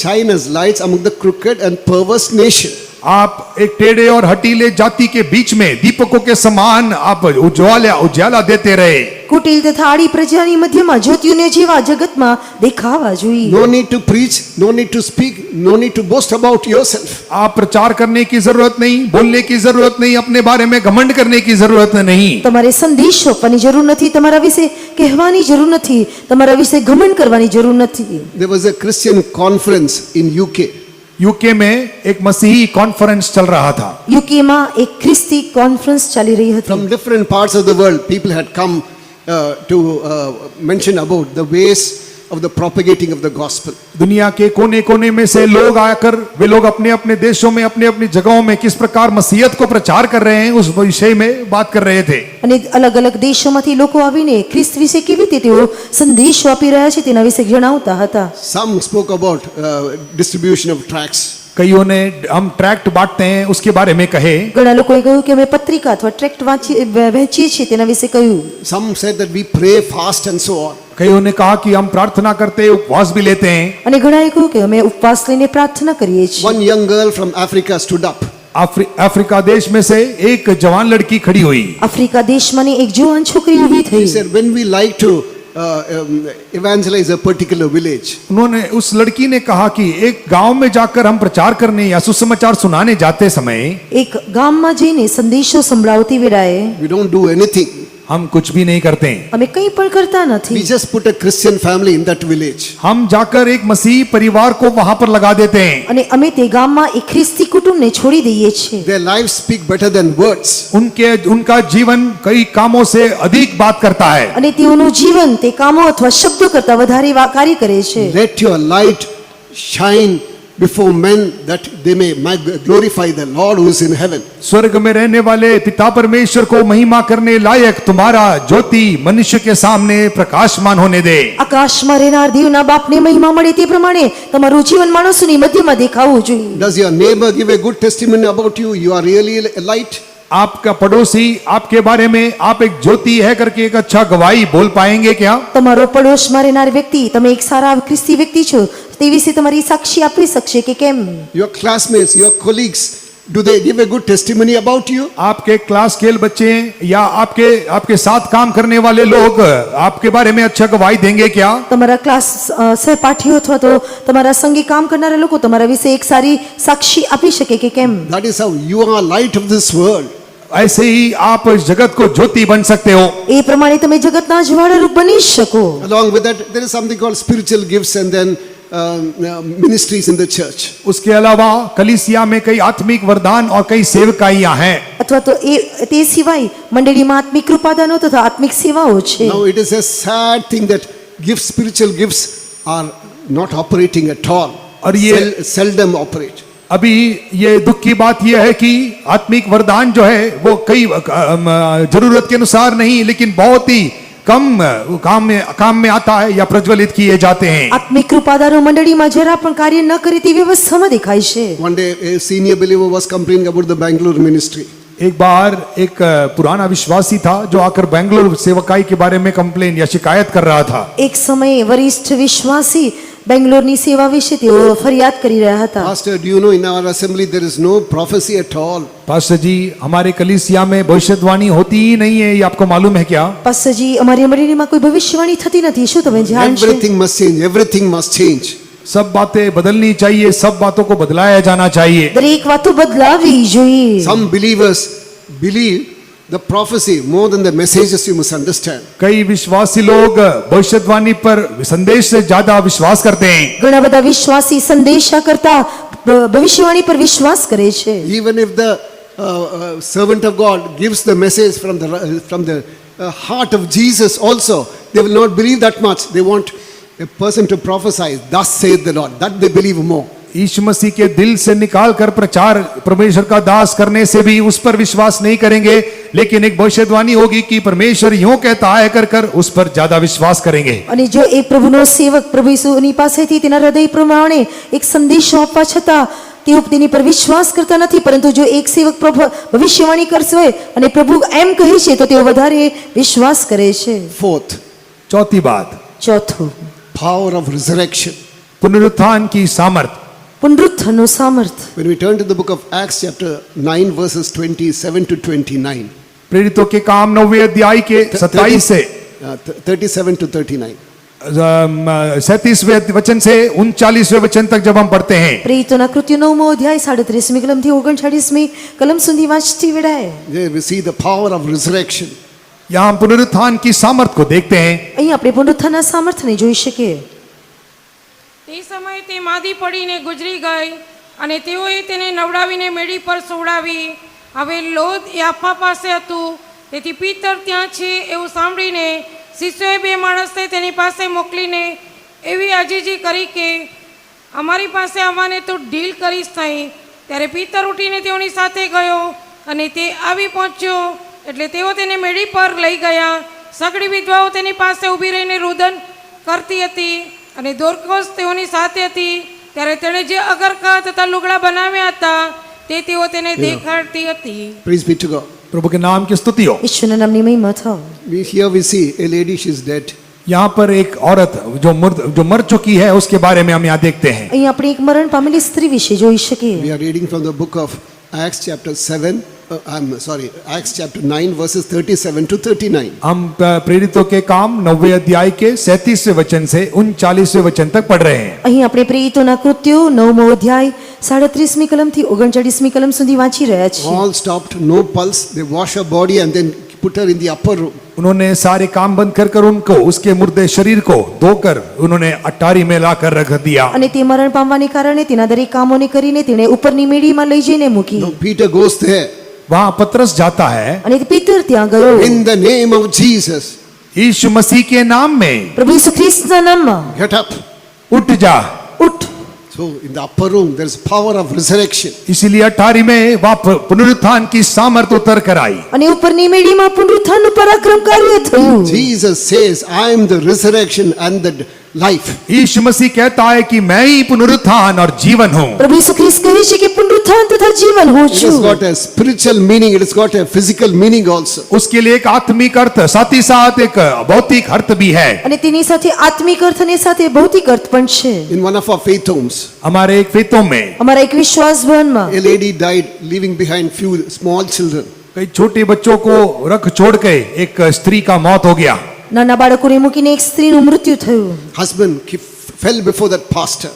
shine as lights among the crooked and perverse nation. आप एक टेढ़े और हटीले जाति के बीच में दीपकों के समान आप उजाला देते रहे। કુટિલ તથા આડી પ્રજાની મધ્યમાં જ્યોતિઓને જેવા જગતમાં દેખાવા જોઈએ। No need to preach, no need to speak, no need to boast about yourself. आप प्रचार करने की जरूरत नहीं, बोलने की जरूरत नहीं, अपने बारे में घमंड करने की जरूरत नहीं। તમારે સંદેશો આપવાની જરૂર નથી, તમારા વિશે કહેવાની જરૂર નથી, તમારા વિશે ઘમંડ કરવાની જરૂર નથી। There was a Christian conference in UK. UK में एक मसीही कॉन्फ्रेंस चल रहा था। યુકેમાં એક ખ્રિસ્તી કોન્ફરન્સ ચાલી રહી હતી। From different parts of the world, people had come to mention about the ways of the propagating of the gospel. दुनिया के कोने कोने में से लोग आकर वे लोग अपने अपने देशों में, अपने अपनी जगहों में किस प्रकार मसीहत को प्रचार कर रहे हैं उस विषय में बात कर रहे थे। અને અલગ અલગ દેશોમાંથી લોકો આવીને ખ્રિસ્ત વિશે કેવી રીતે તેઓ સંદેશો આપી રહ્યા છે તેના વિશે જણાવતા હતા। Some spoke about distribution of tracts. कईयों ने हम ट्रैक्ट बांटते हैं उसके बारे में कहे। ઘણા લોકોએ કહ્યું કે અમે પત્રિકા અથવા ટ્રેક્ટ વહેંચીએ છીએ તેના વિશે કહ્યું। Some said that we pray, fast and so on. कईयों ने कहा कि हम प्रार्थना करते, उपवास भी लेते हैं। અને ઘણાએ કહ્યું કે અમે ઉપવાસ લઈને પ્રાર્થના કરીએ છીએ। One young girl from Africa stood up. Africa देश में से एक जवान लड़की खड़ी हुई। આફ્રિકા દેશમાંની એક જુવાન છોકરી ઊભી She થઈ। said, when we like to evangelize a particular village, उन्होंने, उस लड़की ने कहा कि एक गांव में जाकर हम प्रचार करने या सुसमाचार सुनाने जाते समय એક ગામમાં જઈને સંદેશો સંભળાવતી વેળાએ we don't do anything. हम कुछ भी नहीं करते, અમે કંઈ પણ કરતા We નથી। just put a Christian family in that village. हम जाकर एक मसीही परिवार को वहां पर लगा देते हैं। અને અમે તે ગામમાં એક ખ્રિસ્તી કુટુંબને છોડી દઈએ છીએ। Their lives speak better than words. उनका जीवन कई कामों से अधिक बात करता है। અને તેઓનું જીવન તે કામો અથવા શબ્દો કરતા વધારે કાર્ય કરે છે। Let your light shine before men that they may glorify the Lord who is in heaven. स्वर्ग में रहने वाले पिता परमेश्वर को महिमा करने लायक तुम्हारा ज्योति मनुष्य के सामने प्रकाशमान होने दे। આકાશમાં રહેનાર દેવના બાપને મહિમા મળે તે પ્રમાણે તમારું જીવન માણસોની મધ્યમાં દેખાવું જોઈએ। Does your neighbor give a good testimony about you? You are really a light. आपका पड़ोसी आपके बारे में आप एक ज्योति है करके एक अच्छा गवाही बोल पाएंगे क्या? તમારો પડોશમાં રહેનાર વ્યક્તિ તમે એક સારા ખ્રિસ્તી વ્યક્તિ છો તે વિશે તમારી સાક્ષી આપી શકશે કે કેમ? Your classmates, your colleagues, do they give a good testimony about you? आपके क्लास के बच्चे या आपके साथ काम करने वाले लोग आपके बारे में अच्छा गवाही देंगे क्या? તમારા ક્લાસ સહપાઠીઓ અથવા તો તમારા સંગે કામ કરનારા લોકો તમારા વિશે એક સારી સાક્ષી આપી શકે કે કેમ? That is how you are light of this world. ऐसे ही आप इस जगत को ज्योति बन सकते हो। એ પ્રમાણે તમે જગતના અજવાળા રૂપ બની શકો। Along with that, there is something called spiritual gifts and then ministries in the church. उसके अलावा कलीसिया में कई आत्मिक वरदान और कई सेवकाइयां हैं। અથવા તો તે સિવાય મંડળીમાં આત્મિક કૃપાદાનો તથા આત્મિક સેવાઓ છે। Now it is a sad thing that gifts, spiritual gifts are not operating at all. और ये seldom operate. अभी ये दुख की बात यह है कि आत्मिक वरदान जो है वो कई जरूरत के अनुसार नहीं लेकिन बहुत ही काम में आता है या प्रज्वलित किए जाते हैं। આત્મિક કૃપાદારો મંડળીમાં જરા પણ કાર્ય ન કરે તે વ્યવસ્થામાં દેખાય છે. One day, a senior believer was complaining about the Bangalore ministry. एक बार एक पुराना विश्वासी था जो आकर बेंगलुरु सेवकाई के बारे में कंप्लेन या शिकायत कर रहा था। એક સમયે વરિષ્ઠ વિશ્વાસી બેંગ્લોરની સેવા વિશે તેઓ ફરિયાદ કરી રહ્યા હતા. Pastor, do you know in our assembly there is no prophecy at all? Pastor जी, हमारे कलीसिया में भविष्यवाणी होती ही नहीं है, ये आपको मालूम है क्या? પાસ્ટરજી, અમારી મંડળીમાં કોઈ ભવિષ્યવાણી થતી નથી, શું તમે જાણો છો? Everything must change. Everything must change. सब बातें बदलनी चाहिए, सब बातों को बदलाया जाना चाहिए। દરેક વાતો બદલાવી જોઈએ. Some believers believe the prophecy more than the messages, you must understand. कई विश्वासी लोग भविष्यवाणी पर संदेश से ज्यादा विश्वास करते हैं। ઘણા બધા વિશ્વાસી સંદેશા કરતા ભવિષ્યવાણી પર વિશ્વાસ કરે છે. Even if the servant of God gives the message from the heart of Jesus also, they will not believe that much. They want a person to prophesy, thus saith the Lord. That they believe more. यीशु मसीह के दिल से निकाल कर प्रचार परमेश्वर का दास करने से भी उस पर विश्वास नहीं करेंगे, लेकिन एक भविष्यवाणी होगी कि परमेश्वर यूं कहता है कर उस पर ज्यादा विश्वास करेंगे। અને જો એક પ્રભુનો સેવક પ્રભુ ઈસુની પાસેથી તેના હૃદય પ્રમાણે એક સંદેશો આપવા છતાં તેઓ તેની પર વિશ્વાસ કરતા નથી, પરંતુ જો એક સેવક ભવિષ્યવાણી કરશે અને પ્રભુ એમ કહે છે તો તેઓ વધારે વિશ્વાસ કરે છે. Fourth, चौथी बात, ચોથું, power of resurrection. पुनरुत्थान की सामर्थ। પુનરુત્થાનનું સામર્થ. When we turn to the book of Acts chapter 9 verses 27 to 29. प्रेरितों के काम 9वें अध्याय के 27 से 37 to 39. 37वें वचन से 39वें वचन तक जब हम पढ़ते हैं, પ્રેરિતોના કૃત્યો 9મો અધ્યાય 38મી કલમથી 39મી કલમ સુધી વાંચતી વેળાએ There we see the power of resurrection. यहाँ हम पुनरुत्थान की सामर्थ को देखते हैं। અહીં આપણે પુનરુત્થાનના સામર્થ્યને જોઈ શકીએ. તે સમયે તે માદી પડીને ગુજરી ગઈ અને તેઓએ તેને નવડાવીને મેડી પર સુવડાવી. હવે લોદ યાફા પાસે હતું, તેથી પીતર ત્યાં છે એવું સાંભળીને શિષ્યોએ બે માણસને તેની પાસે મોકલીને એવી આજીજી કરી કે અમારી પાસે આવવાને તું ઢીલ કરીશ નહીં. ત્યારે પીતર ઉઠીને તેઓની સાથે ગયો અને તે આવી પહોંચ્યો એટલે તેઓ તેને મેડી પર લઈ ગયા. સગડી વિધવાઓ તેની પાસે ઊભી રહીને રુદન કરતી હતી અને દોર્કોસ તેઓની સાથે હતી. ત્યારે તેણે જે અગરખા તથા લુગડા બનાવ્યા હતા તે તેઓ તેને દેખાડતી હતી. Praise be to God. प्रभु के नाम की स्तुति हो। ઈશ્વરના નામની મહિમા થાવ. Here we see a lady, she is dead. यहाँ पर एक औरत जो मर चुकी है उसके बारे में हम यहाँ देखते हैं। અહીં આપણે એક મરણ પામેલી સ્ત્રી વિશે જોઈ શકીએ. We are reading from the book of Acts chapter 7, Acts chapter 9 verses 37 to 39. हम प्रेरितों के काम 9वें अध्याय के 37वें वचन से 39वें वचन तक पढ़ रहे हैं। અહીં આપણે પ્રેરિતોના કૃત્યો 9મો અધ્યાય 37મી કલમથી 39મી કલમ સુધી વાંચી રહ્યા છીએ. All stopped, no pulse. They wash her body and then put her in the upper room. उन्होंने सारे काम बंद कर उनको उसके मुर्दे शरीर को धोकर उन्होंने अटारी में लाकर रख दिया। અને તે મરણ પામવાને કારણે તેના દરેક કામોને કરીને તેણે ઉપરની મેડીમાં લઈ જઈને મૂકી. Now Peter goes there. वहां पतरस जाता है, અને પીતર ત્યાં ગયો. In the name of Jesus, यीशु मसीह के नाम में પ્રભુ ઈસુ ખ્રિસ્તના નામમાં get up. उठ जा। ઉઠ. So in the upper room there is power of resurrection. इसीलिए अटारी में वह पुनरुत्थान की सामर्थ उतर कर आई। અને ઉપરની મેડીમાં પુનરુત્થાનનું પરાક્રમ કાર્ય થયું. Jesus says, I am the resurrection and the life. यीशु मसीह कहता है कि मैं ही पुनरुत्थान और जीवन हूँ। પ્રભુ ઈસુ ખ્રિસ્ત કહે છે કે પુનરુત્થાન તથા જીવન હું It has છું. got a spiritual meaning, it has got a physical meaning also. उसके लिए एक आत्मिक अर्थ साथ ही साथ एक भौतिक अर्थ भी है। અને તેની સાથે આત્મિક અર્થ અને સાથે ભૌતિક અર્થ પણ છે. In one of our faith homes, हमारे एक फेतों में અમારા એક વિશ્વાસ ભવનમાં a lady died leaving behind few small children. कई छोटे बच्चों को रख छोड़ के एक स्त्री का मौत हो गया। નાના બાળકોને મૂકીને એક સ્ત્રીનું મૃત્યુ થયું. Husband fell before that pastor.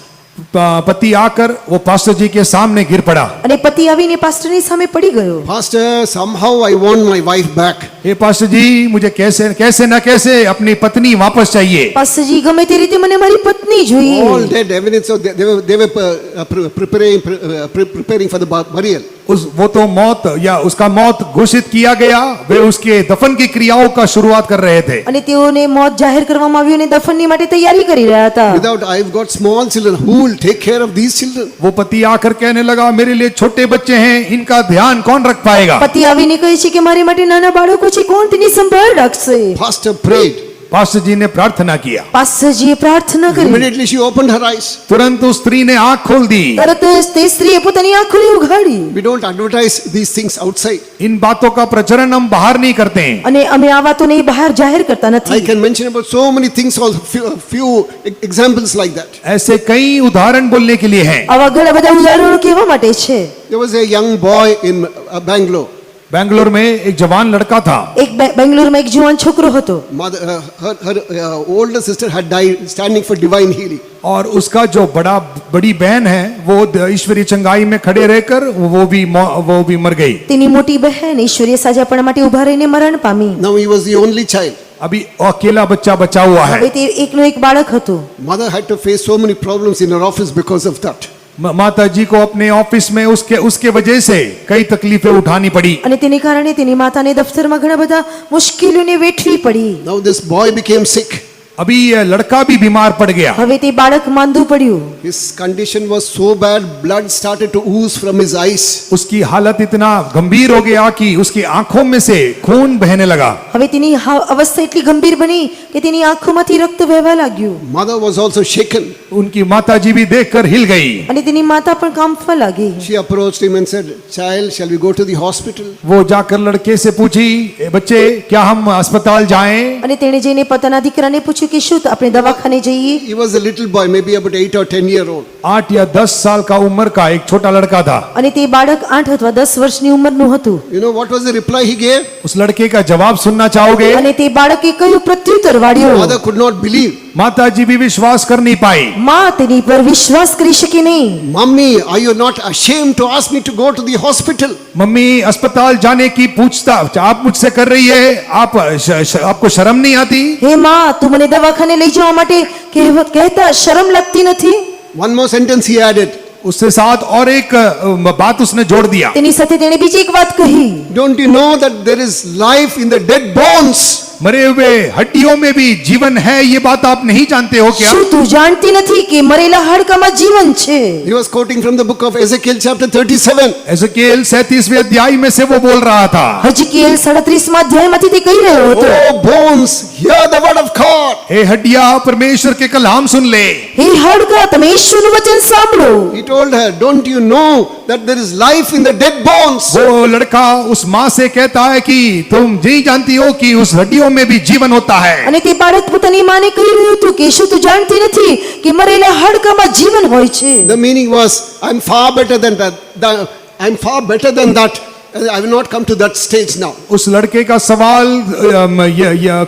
पति आकर वो पास्टर जी के सामने गिर पड़ा। અને પતિ આવીને પાસ્ટરની સામે પડી ગયો. Pastor, somehow I want my wife back. हे पास्टर जी, मुझे कैसे न कैसे अपनी पत्नी वापस चाहिए। પાસ્ટરજી ગમે તે રીતે મને મારી પત્ની જોઈએ. All dead evidence of they were preparing for the burial. वो तो मौत या उसका मौत घोषित किया गया, वे उसके दफन की क्रियाओं का शुरुआत कर रहे थे। અને તેઓને મોત જાહેર કરવામાં આવ્યું અને દફનની માટે તૈયારી કરી રહ્યા હતા. Without, I've got small children. Who will take care of these children? वो पति आकर कहने लगा, मेरे लिए छोटे बच्चे हैं, इनका ध्यान कौन रख पाएगा। પતિ આવીને કહે છે કે મારી માટે નાના બાળકો પછી કોણ તેની સંભાળ રાખશે? Pastor prayed. पास्टर जी ने प्रार्थना किया, પાસ્ટરજીએ પ્રાર્થના કરી. Immediately she opened her eyes. तुरंत उस स्त्री ने आंख खोल दी। તરત જ તે સ્ત્રીએ પોતાની આંખોને ઉઘાડી. We don't advertise these things outside. इन बातों का प्रचलन हम बाहर नहीं करते हैं। અને અમે આ વાતોને બહાર જાહેર કરતા I નથી. can mention about so many things, also few examples like that. ऐसे कई उदाहरण बोलने के लिए हैं। આવા ઘણા બધા ઉદાહરણો કહેવા માટે છે. There was a young boy in Bangalore. Bangalore में एक जवान लड़का था। એક બેંગ્લોરમાં એક જુવાન છોકરો હતો. Mother, her older sister had died standing for divine healing. और उसका जो बड़ी बहन है वो ईश्वरीय चंगाई में खड़े रहकर वो भी मर गई। તેની મોટી બહેન ઈશ્વરીય સાજાપણા માટે ઊભા રહીને મરણ પામી. Now he was the only child. अभी अकेला बच्चा बचा हुआ है। હવે તે એકનો એક બાળક હતો. Mother had to face so many problems in her office because of that. माता जी को अपने ऑफिस में उसके वजह से कई तकलीफें उठानी पड़ी। અને તેને કારણે તેની માતાને દફતરમાં ઘણા બધા મુશ્કેલીઓને વેઠવી પડી. Now this boy became sick. अभी ये लड़का भी बीमार पड़ गया। હવે તે બાળક માંદું પડ્યું. His condition was so bad, blood started to ooze from his eyes. उसकी हालत इतना गंभीर हो गया कि उसकी आंखों में से खून बहने लगा। હવે તેની અવસ્થા એટલી ગંભીર બની કે તેની આંખોમાંથી રક્ત વહેવા લાગ્યું. Mother was also shaken. उनकी माता जी भी देखकर हिल गई। અને તેની માતા પણ કાંપવા લાગી. She approached him and said, "Child, shall we go to the hospital?" वो जाकर लड़के से पूछी, "ए बच्चे, क्या हम अस्पताल जाएं?" અને તેણે જઈને પોતાના દીકરાને પૂછ્યું કે શું આપણે દવાખાને જઈએ? He was a little boy, maybe about 8 or 10 year old. 8 या 10 साल का उम्र का एक छोटा लड़का था। અને તે બાળક 8 અથવા 10 વર્ષની ઉંમરનું હતું. You know what was the reply he gave? उस लड़के का जवाब सुनना चाहोगे? અને તે બાળકે કયું પ્રત્યુત્તર વાળ્યો? Mother could not believe. माता जी भी विश्वास कर नहीं पाई। માં તેની પર વિશ્વાસ કરી શકી નહીં. "Mummy, are you not ashamed to ask me to go to the hospital?" Mummy, अस्पताल जाने की पूछताछ आप मुझसे कर रही है, आपको शर्म नहीं आती? હે માં, તું મને દવાખાને લઈ જવા માટે કહેતા શરમ લાગતી નથી? One more sentence he added. उससे साथ और एक बात उसने जोड़ दिया। તેની સાથે તેણે બીજી એક વાત કહી. Don't you know that there is life in the dead bones? मरे हुए हड्डियों में भी जीवन है, ये बात आप नहीं जानते हो क्या? શું તું જાણતી નથી કે મરેલા હાડકામાં જીવન છે? He was quoting from the book of Ezekiel chapter 37. एजेकियेल 37वें अध्याय में से वो बोल रहा था। હજકીએલ 37માં અધ્યાયમાંથી તે કહી રહ્યો હતો. Oh bones, hear the word of God. हे हड्डियां, परमेश्वर के कलाम सुन ले। હે હાડકા, તમે ઈશ્વરનું વચન સાંભળો. He told her, "Don't you know that there is life in the dead bones?" वो लड़का उस माँ से कहता है कि तुम नहीं जानती हो कि उस हड्डियों में भी जीवन होता है। અને તે બાળક પોતાની માને કહી રહ્યું હતું કે શું તું જાણતી નથી કે મરેલા હાડકામાં જીવન હોય છે? The meaning was, I'm far better than that. I'm far better than that. I will not come to that stage now. उस लड़के का सवाल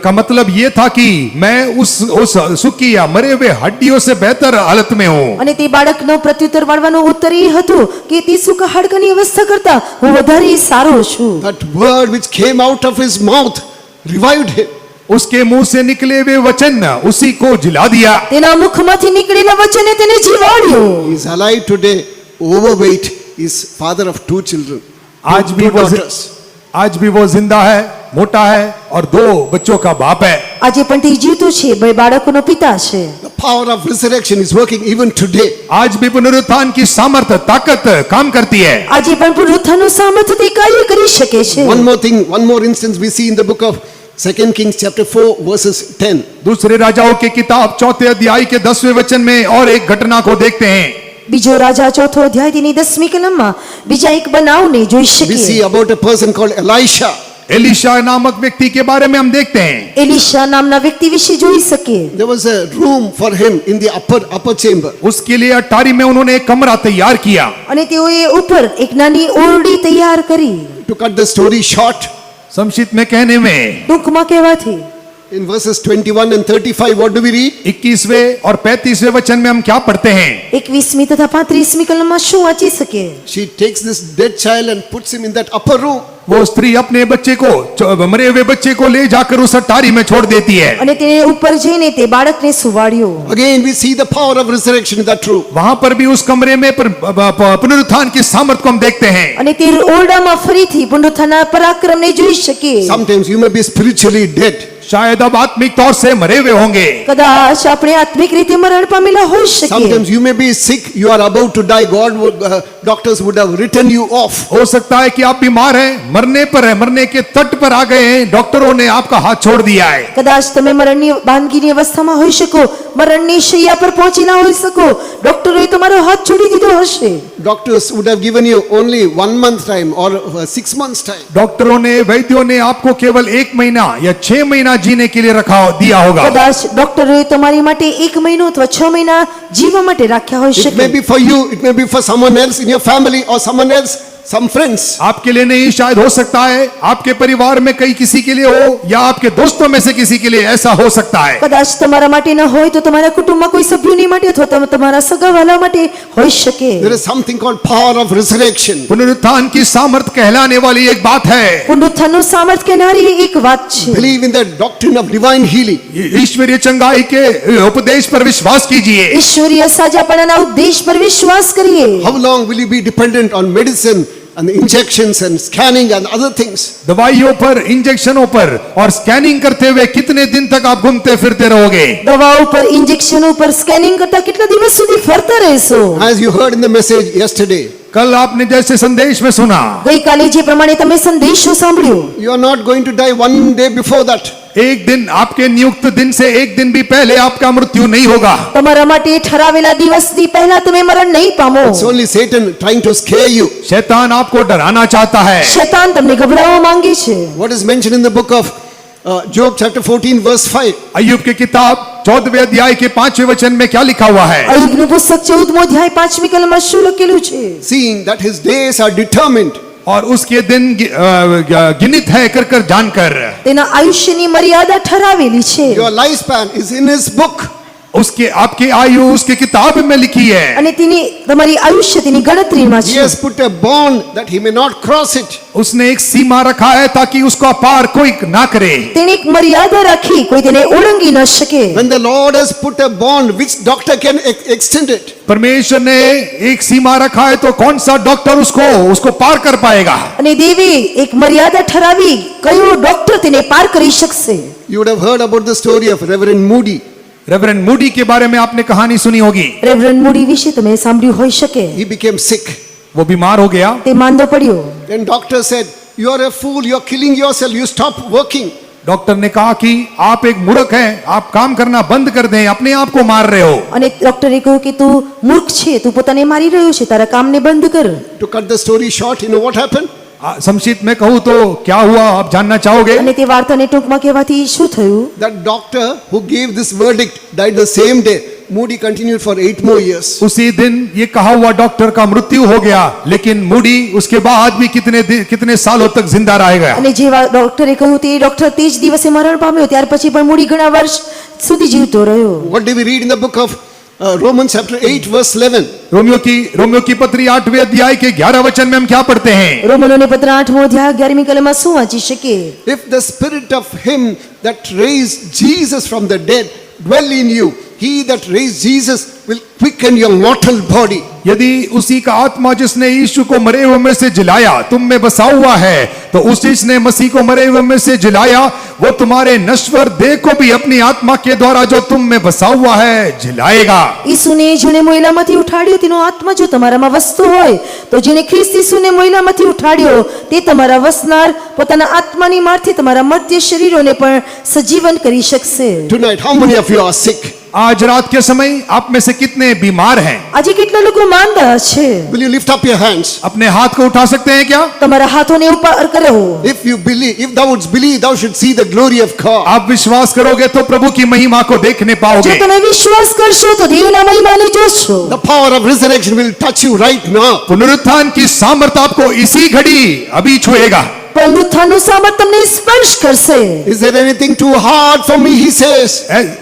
का मतलब ये था कि मैं उस सुखी या मरे हुए हड्डियों से बेहतर हालत में हूँ। અને તે બાળકનો પ્રત્યુત્તર વાળવાનો ઉત્તર એ હતો કે તે સુકા હાડકાની અવસ્થા કરતા હું વધારે સારો છું. That word which came out of his mouth revived him. उसके मुंह से निकले हुए वचन उसी को जिला दिया। તેના મુખમાંથી નીકળેલા વચને તેને જીવાડ્યો. He is alive today, overweight, is father of 2 children. आज भी वो जिंदा है, मोटा है और 2 बच्चों का बाप है। આજે પણ તે જીવતો છે, 2 બાળકોનો પિતા છે. The power of resurrection is working even today. आज भी पुनरुत्थान की सामर्थ ताकत काम करती है। આજે પણ પુનરુત્થાનનું સામર્થ્ય તે કાર્ય કરી શકે છે. One more thing, one more instance we see in the book of 2 Kings chapter 4 verses 10. दूसरे राजाओं की किताब 4 अध्याय के 10वें वचन में और एक घटना को देखते हैं। બીજો રાજા 4 અધ્યાય તેની 10મી કલમમાં બીજા એક બનાવને જોઈ We શકીએ. see about a person called Elisha. Elisha नामक व्यक्ति के बारे में हम देखते हैं। એલીશા નામના વ્યક્તિ વિશે જોઈ શકીએ. There was a room for him in the upper chamber. उसके लिए अटारी में उन्होंने एक कमरा तैयार किया। અને તેઓએ ઉપર એક નાની ઓરડી તૈયાર કરી. To cut the story short, संक्षिप्त में कहने में ટૂંકમાં કહેવાથી in verses 21 and 35, what do we read? 21वें और 35वें वचन में हम क्या पढ़ते हैं? 21મી તથા 35મી કલમમાં શું વાંચી શકીએ? She takes this dead child and puts him in that upper room. वो स्त्री अपने बच्चे को, मरे हुए बच्चे को ले जाकर उस अटारी में छोड़ देती है। અને તેણે ઉપર જઈને તે બાળકને સુવાડ્યો. Again, we see the power of resurrection in that room. वहां पर भी उस कमरे में पुनरुत्थान की सामर्थ को हम देखते हैं। અને તે ઓરડામાં ફરીથી પુનરુત્થાનના પરાક્રમને જોઈ શકીએ. Sometimes you may be spiritually dead. शायद अब आत्मिक तौर से मरे हुए होंगे। કદાચ આપણે આત્મિક રીતે મરણ પામેલા હોઈ શકીએ Sometimes you may be sick, you are about to die. Doctors would have written you off. हो सकता है कि आप बीमार हैं, मरने पर है, मरने के तट पर आ गए हैं, डॉक्टरों ने आपका हाथ छोड़ दिया है। કદાચ તમે મરણની બાંદગીની અવસ્થામાં હોઈ શકો, મરણની શૈયા પર પહોંચી ના હોઈ શકો, ડોક્ટરોએ તમારો હાથ છોડી દીધો હશે। Doctors would have given you only 1 month time or 6 months time. डॉक्टरों ने, वैद्यों ने आपको केवल 1 महीना या 6 महीना जीने के लिए दिया होगा। કદાચ ડોક્ટરોએ તમારી માટે 1 મહિનો અથવા 6 મહિના જીવવા માટે રાખ્યા હોઈ It may શકે। be for you, it may be for someone else in your family or someone else, some friends. आपके लिए नहीं, शायद हो सकता है आपके परिवार में कई किसी के लिए हो या आपके दोस्तों में से किसी के लिए ऐसा हो सकता है। કદાચ તમારા માટે ન હોય તો તમારા કુટુંબમાં કોઈ સભ્યોની માટે અથવા તમારા સગાવાલા માટે હોઈ શકે। There is something called power of resurrection. पुनरुत्थान की सामर्थ कहलाने वाली एक बात है। પુનરુત્થાનનું સામર્થ કહેનારી એક વાત છે। Believe in the doctrine of divine healing. ईश्वरीय चंगाई के उपदेश पर विश्वास कीजिए। ઈશ્વરીય સાજાપણાના ઉપદેશ પર વિશ્વાસ કરીએ। How long will you be dependent on medicine and the injections and scanning and other things? दवाइयों पर, इंजेक्शनों पर और स्कैनिंग करते हुए कितने दिन तक आप घूमते फिरते रहोगे? દવાઓ પર, ઇન્જેક્શનો પર, સ્કેનિંગ કરતા કેટલા દિવસ સુધી ફરતા રહેશો? As you heard in the message yesterday, कल आपने जैसे संदेश में सुना, ગઈકાલે જે પ્રમાણે તમે સંદેશો સાંભળ્યો, you are not going to die one day before that. एक दिन, आपके नियुक्त दिन से एक दिन भी पहले आपका मृत्यु नहीं होगा। તમારા માટે ઠરાવેલા દિવસથી પહેલા તમે મરણ નહીં પામો। It's only Satan trying to scare you. शैतान आपको डराना चाहता है। શૈતાન તમને ગભરાવવા માંગે છે। What is mentioned in the book of Job chapter 14 verse 5? अय्यूब की किताब 14वें अध्याय के 5वें वचन में क्या लिखा हुआ है? અય્યુબનું પુસ્તક 14મો અધ્યાય 5મી કલમમાં શું લખેલું છે? Seeing that his days are determined, और उसके दिन गिनित है कर जानकर, તેના આયુષ્યની મર્યાદા ઠરાવેલી છે your lifespan is in his book. उसके, आपकी आयु उसकी किताब में लिखी है। અને તેની તમારી આયુષ્ય તેની ગણતરીમાં He છે। has put a bond that he may not cross it. उसने एक सीमा रखा है ताकि उसका पार कोई ना करे। તેણે એક મર્યાદા રાખી, કોઈ તેને ઓળંગી ન શકે। When the Lord has put a bond, which doctor can extend it? परमेश्वर ने एक सीमा रखा है तो कौन सा डॉक्टर उसको पार कर पाएगा? અને દેવે એક મર્યાદા ઠરાવી, કયો ડોક્ટર તેને પાર કરી શકશે? You would have heard about the story of Reverend Moody. Reverend Moody के बारे में आपने कहानी सुनी होगी। રેવરન્ડ મૂડી વિશે તમે સાંભળ્યું હોઈ શકે। He became sick. वो बीमार हो गया। તે માંદો પડ્યો। Then doctor said, you are a fool, you are killing yourself, you stop working. Doctor ने कहा कि आप एक मूर्ख हैं, आप काम करना बंद कर दें, अपने आप को मार रहे हो। અને ડોક્ટરે કહ્યું કે તું મૂર્ખ છે, તું પોતાને મારી રહ્યો છે, તારા કામને બંધ કર। To cut the story short, you know what happened? संक्षिप्त में कहूँ तो क्या हुआ, आप जानना चाहोगे? અને તે વાર્તાને ટૂંકમાં કહેવાથી શું થયું? That doctor who gave this verdict died the same day. Moody continued for 8 more years. उसी दिन ये कहा हुआ डॉक्टर का मृत्यु हो गया, लेकिन मूडी उसके बाद भी कितने सालों तक जिंदा रहेगा। અને જે ડોક્ટરે કહ્યું તે ડોક્ટર તે જ દિવસે મરણ પામ્યો, ત્યાર પછી પણ મૂડી ઘણા વર્ષ સુધી જીવતો રહ્યો। What do we read in the book of Romans chapter 8 verse 11? Romeo की पत्री 8वें अध्याय के 11 वचन में हम क्या पढ़ते हैं? રોમનોને પત્ર 8મો અધ્યાય 11મી કલમમાં શું વાંચી શકીએ? If the spirit of him that raised Jesus from the dead dwell in you, he that raised Jesus will quicken your mortal body. यदि उसी का आत्मा जिसने यीशु को मरे हुए में से जिलाया तुम में बसा हुआ है, तो उस जिसने मसीह को मरे हुए में से जिलाया वो तुम्हारे नश्वर देह को भी अपनी आत्मा के द्वारा जो तुम में बसा हुआ है जिलाएगा। ઈસુને જેણે મોયલામાંથી ઉઠાડ્યો તેનો આત્મા જો તમારામાં વસતો હોય, તો જેણે ખ્રિસ્ત ઈસુને મોયલામાંથી ઉઠાડ્યો તે તમારા વસનાર પોતાના આત્માની મારથી તમારા મર્ત્ય શરીરોને પણ સજીવન કરી શકશે। Tonight, how many of you are sick? आज रात के समय आप में से कितने बीमार हैं? આજે કેટલા લોકો માંદા છે? Will you lift up your hands? अपने हाथ को उठा सकते हैं क्या? તમારા હાથોને ઉપર કરો। If you believe, if thou wouldst believe, thou should see the glory of God. आप विश्वास करोगे तो प्रभु की महिमा को देखने જો पाओगे। તમે વિશ્વાસ કરશો તો દેવના મહિમાને જોશો। The power of resurrection will touch you right now. पुनरुत्थान की सामर्थ आपको इसी घड़ी अभी छुएगा। પુનરુત્થાનનું સામર્થ તમને સ્પર્શ કરશે। Is there anything too hard for me? He says.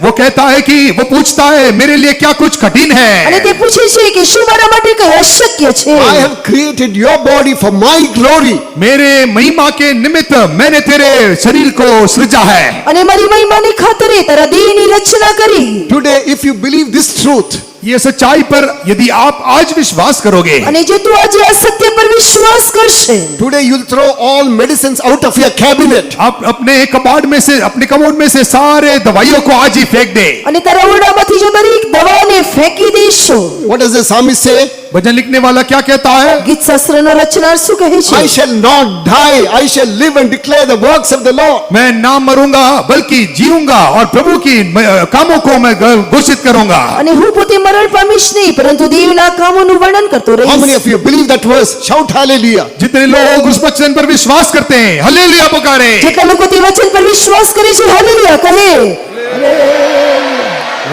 वो कहता है कि वो पूछता है मेरे लिए क्या कुछ कठिन અને है? તે પૂછે છે કે શું મારા માટે કઈ અશક્ય છે? I have created your body for my glory. मेरे महिमा के निमित्त मैंने तेरे शरीर को सृजा है। અને મારી મહિમાની ખાતરે તારા દેહની રચના કરી। Today, if you believe this truth, ये सच्चाई पर यदि आप आज विश्वास करोगे, અને જો તું આજે આ સત્ય પર વિશ્વાસ કરશે, today you'll throw all medicines out of your cabinet. आप अपने कबाड़ में से, अपने कमोड में से सारे दवाइयों को आज ही फेंक दे। અને તારા ઓરડામાંથી જો દરેક દવાઓને ફેંકી દેશો। What does the psalmist say? भजन लिखने वाला क्या कहता है? ગીત શાસ્ત્રનો રચનાર શું કહે છે? I shall not die, I shall live and declare the works of the Lord. मैं ना मरूंगा बल्कि जीऊंगा और प्रभु की कामों को मैं घोषित करूंगा। અને હું પોતે મરણ પામીશ નહીં, પરંતુ દેવના કામોનું વર્ણન કરતો How many રહીશ। of you believe that verse? Shout hallelujah. जितने लोग उस वचन पर विश्वास करते हैं, हालेलुया पुकारे। જેટલા લોકો તે વચન પર વિશ્વાસ કરે છે, હાલેલુયા કહે।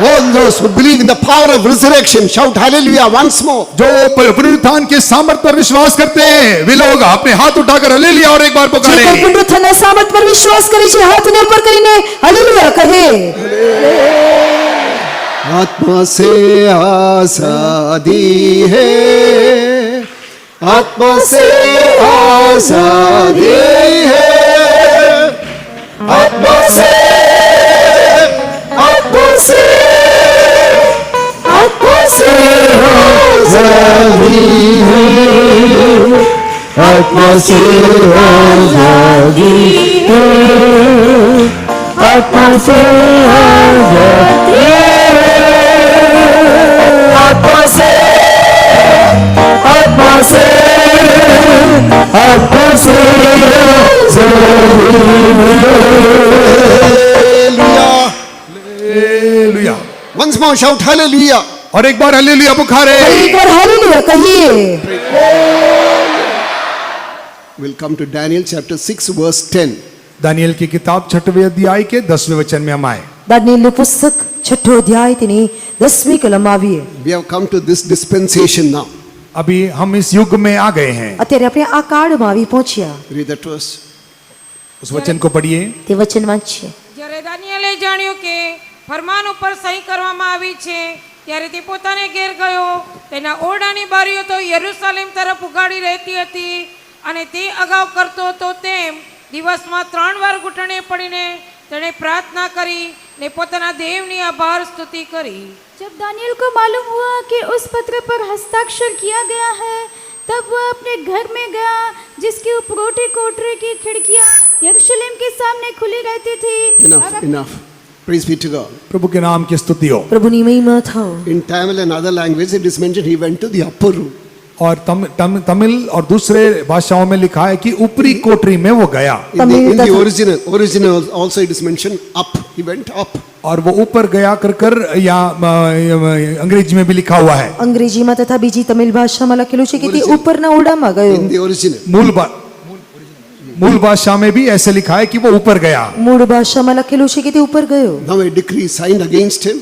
All those who believe in the power of resurrection, shout hallelujah once more. जो पुनरुत्थान के सामर्थ पर विश्वास करते हैं, वे लोग अपने हाथ उठाकर हालेलुया और एक बार જે કોઈ पुकारे। પુનરુત્થાનના સામર્થ પર વિશ્વાસ કરે છે, હાથને ઉપર કરીને હાલેલુયા કહે। आत्मा से आजादी है, आत्मा से आजादी है, आत्मा से, आत्मा से, आत्मा से आजादी है, आत्मा से आजादी है, आत्मा से आजादी है, आत्मा से, आत्मा से, आत्मा से hallelujah. Once more shout hallelujah. और एक बार हालेलुया पुकारे। એક વાર હાલેલુયા કહીએ। We'll come to Daniel chapter 6 verse 10. Daniel की किताब 6वें अध्याय के 10वें वचन में हम आए। દાનિયેલનું પુસ્તક 6ઠો અધ્યાય તેની 10મી કલમ આવીએ। We have come to this dispensation now. अभी हम इस युग में आ गए हैं। અત્યારે આપણે આ કાળમાં આવી પહોંચ્યા। Read that verse. उस वचन को पढ़िए। તે વચન વાંચીએ। જ્યારે દાનિયેલે જાણ્યું કે ફરમાન ઉપર સહી કરવામાં આવી છે, ત્યારે તે પોતાને ઘેર ગયો। તેના ઓરડાની બારીઓ તો યરૂશાલેમ તરફ ઉગાડી રહેતી હતી, અને તે અગાઉ કરતો હતો તેમ દિવસમાં 3 વાર ઘૂંટણે પડીને તેણે પ્રાર્થના કરી ને પોતાના દેવની આભાર સ્તુતિ કરી। जब दानियल को मालूम हुआ कि उस पत्र पर हस्ताक्षर किया गया है, तब वह अपने घर में गया, जिसकी उपरोटी कोठरी की खिड़कियां यरूशलेम के सामने खुली रहती थी। Enough, enough. Praise be to God. प्रभु के नाम की स्तुति हो। પ્રભુની મહિમા થાઓ। In Tamil and other languages it is mentioned he went to the upper room. और तमिल और दूसरे भाषाओं में लिखा है कि ऊपरी कोठरी में वो गया। In the original also it is mentioned up. He went up. और वो ऊपर गया कर या अंग्रेजी में भी लिखा हुआ है। અંગ્રેજીમાં તથા બીજી તમિલ ભાષામાં લખેલું છે કે તે ઉપરના ઓરડામાં ગયો। In the original. मूल भाषा में भी ऐसे लिखा है कि वो ऊपर गया। મૂળ ભાષામાં લખેલું છે કે તે ઉપર ગયો। Now a decree signed against him.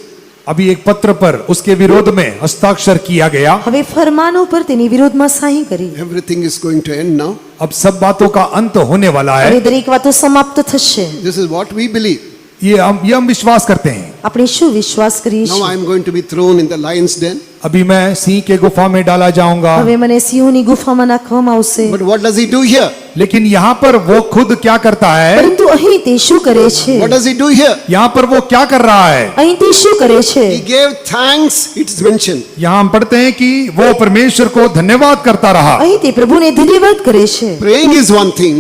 अभी एक पत्र पर उसके विरोध में हस्ताक्षर किया गया। હવે ફરમાનો પર તેની વિરોધમાં સહી કરી। Everything is going to end now. अब सब बातों का अंत होने वाला હવે है। દરેક વાતો સમાપ્ત થશે। This is what we believe. ये हम विश्वास करते हैं। આપણે શું વિશ્વાસ કરીએ Now છીએ? I am going to be thrown in the lion's den. अभी मैं सिंह के गुफा में डाला जाऊंगा। હવે મને સિંહોની ગુફામાં નાખવામાં આવશે। But what does he do here? लेकिन यहाँ पर वो खुद क्या करता है? પરંતુ અહીં તે શું કરે છે? What does he do here? यहाँ पर वो क्या कर रहा है? અહીં તે શું करे છે? He gave thanks, it is mentioned. यहाँ हम पढ़ते हैं कि वो परमेश्वर को धन्यवाद करता रहा। અહીં તે પ્રભુને ધન્યવાદ કરે છે। Praying is one thing.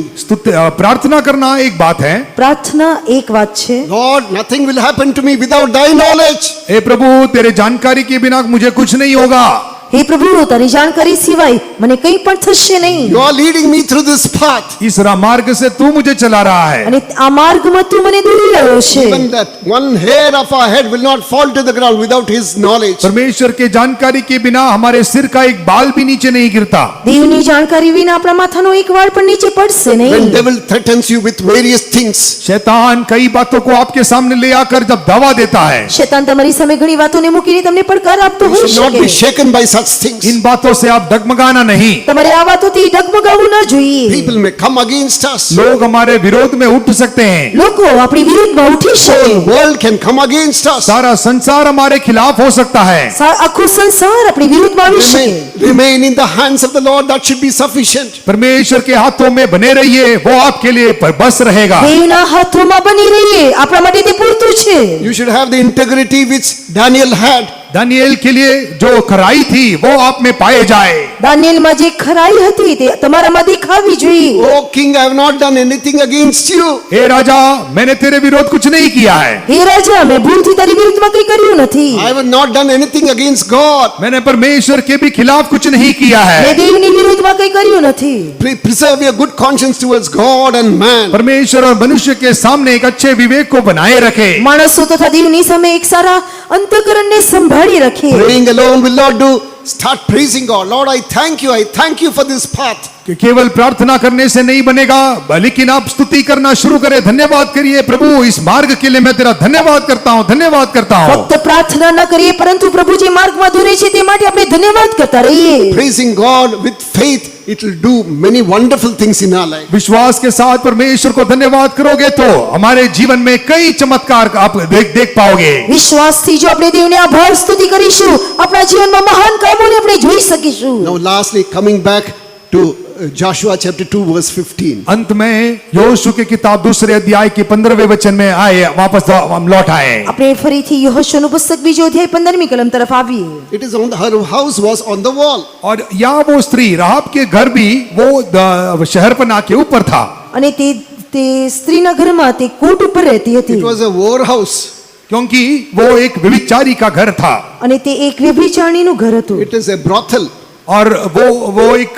प्रार्थना करना एक बात है। પ્રાર્થના એક વાત છે। Lord, nothing will happen to me without thy knowledge. हे प्रभु, तेरे जानकारी के बिना मुझे कुछ नहीं होगा। હે પ્રભુ, તારી જાણકારી સિવાય મને કંઈ પણ થશે નહીં। You are leading me through this path. इस मार्ग से तू मुझे चला रहा है। અને આ માર્ગમાં તું મને દોરી રહ્યો છે। Even that one hair of our head will not fall to the ground without his knowledge. परमेश्वर के जानकारी के बिना हमारे सिर का एक बाल भी नीचे नहीं गिरता। દેવની જાણકારી વિના આપણા માથાનો એક વાળ પણ નીચે પડશે When નહીં। devil threatens you with various things, शैतान कई बातों को आपके सामने ले आकर जब दावा देता है, શેતાન તમારી સામે ઘણી વાતોને મૂકીને તમને પડકાર આપતો you હોઈ should not be શકે। shaken by such things. इन बातों से आप डगमगाना नहीं। તમારે આ વાતોથી ડગમગાવું ન જોઈએ। People may come against us. लोग हमारे विरोध में उठ सकते हैं। લોકો આપણી વિરુદ્ધમાં ઉઠી The શકે। world can come against us. सारा संसार हमारे खिलाफ हो सकता है। આખું સંસાર આપણી વિરુદ્ધમાં આવી શકે। Remain in the hands of the Lord, that should be sufficient. परमेश्वर के हाथों में बने रहिए, वो आपके लिए बस रहेगा। દેવના હાથોમાં બની રહીએ, આપણા માટે તે પૂરતું છે। You should have the integrity which Daniel had. Daniel के लिए जो खराई थी वो आप में पाए जाए। દાનિયેલમાં જે ખરાઈ હતી તે તમારામાં દેખાવી જોઈએ। Oh king, I have not done anything against you. हे राजा, मैंने तेरे विरोध कुछ नहीं किया है। હે રાજા, मैं ભૂલથી તારી વિરુદ્ધમાં કંઈ કર્યું નથી। I have not done anything against God. मैंने परमेश्वर के भी खिलाफ कुछ नहीं किया है। મેં દેવની વિરુદ્ધમાં કંઈ કર્યું નથી। Preserve your good conscience towards God and man. परमेश्वर और मनुष्य के सामने एक अच्छे विवेक को बनाए रखे। માણસો તથા દેવની સામે એક સારા અંતઃકરણને સંભાળી રખે। Praying alone will not do. Start praising God. Lord, I thank you. I thank you for this path. कि केवल प्रार्थना करने से नहीं बनेगा, लेकिन आप स्तुति करना शुरू करें। धन्यवाद करिए, प्रभु इस मार्ग के लिए मैं तेरा धन्यवाद करता हूँ, धन्यवाद करता हूँ। ફક્ત પ્રાર્થના ન કરીએ, પરંતુ પ્રભુ જે માર્ગમાં દોરે છે તે માટે આપણે ધન્યવાદ કરતા રહીએ। Praising God with faith, it will do many wonderful things in our life. विश्वास के साथ परमेश्वर को धन्यवाद करोगे तो हमारे जीवन में कई चमत्कार आप देख पाओगे। વિશ્વાસથી જો આપણે દેવને આભાર સ્તુતિ કરીશું, આપણા જીવનમાં મહાન કામોને આપણે જોઈ શકીશું। Now, lastly, coming back to Joshua chapter 2, verse 15. अंत में यहोशू की किताब दूसरे अध्याय के 15वें वचन में आए, वापस हम लौट आए। આપણે ફરીથી યહોશુઆનું પુસ્તક બીજો અધ્યાય 15મી કલમ તરફ આવીએ। It is on her house was on the wall. और या वो स्त्री राहाब के घर भी वो शहरपनाह के ऊपर था। અને તે સ્ત્રીના ઘરમાં તે કોટ ઉપર રહેતી હતી। It was a war house. क्योंकि वो एक व्यभिचारी का घर था અને તે એક વ્યભિચારીનું ઘર હતું। It is a brothel. और वो एक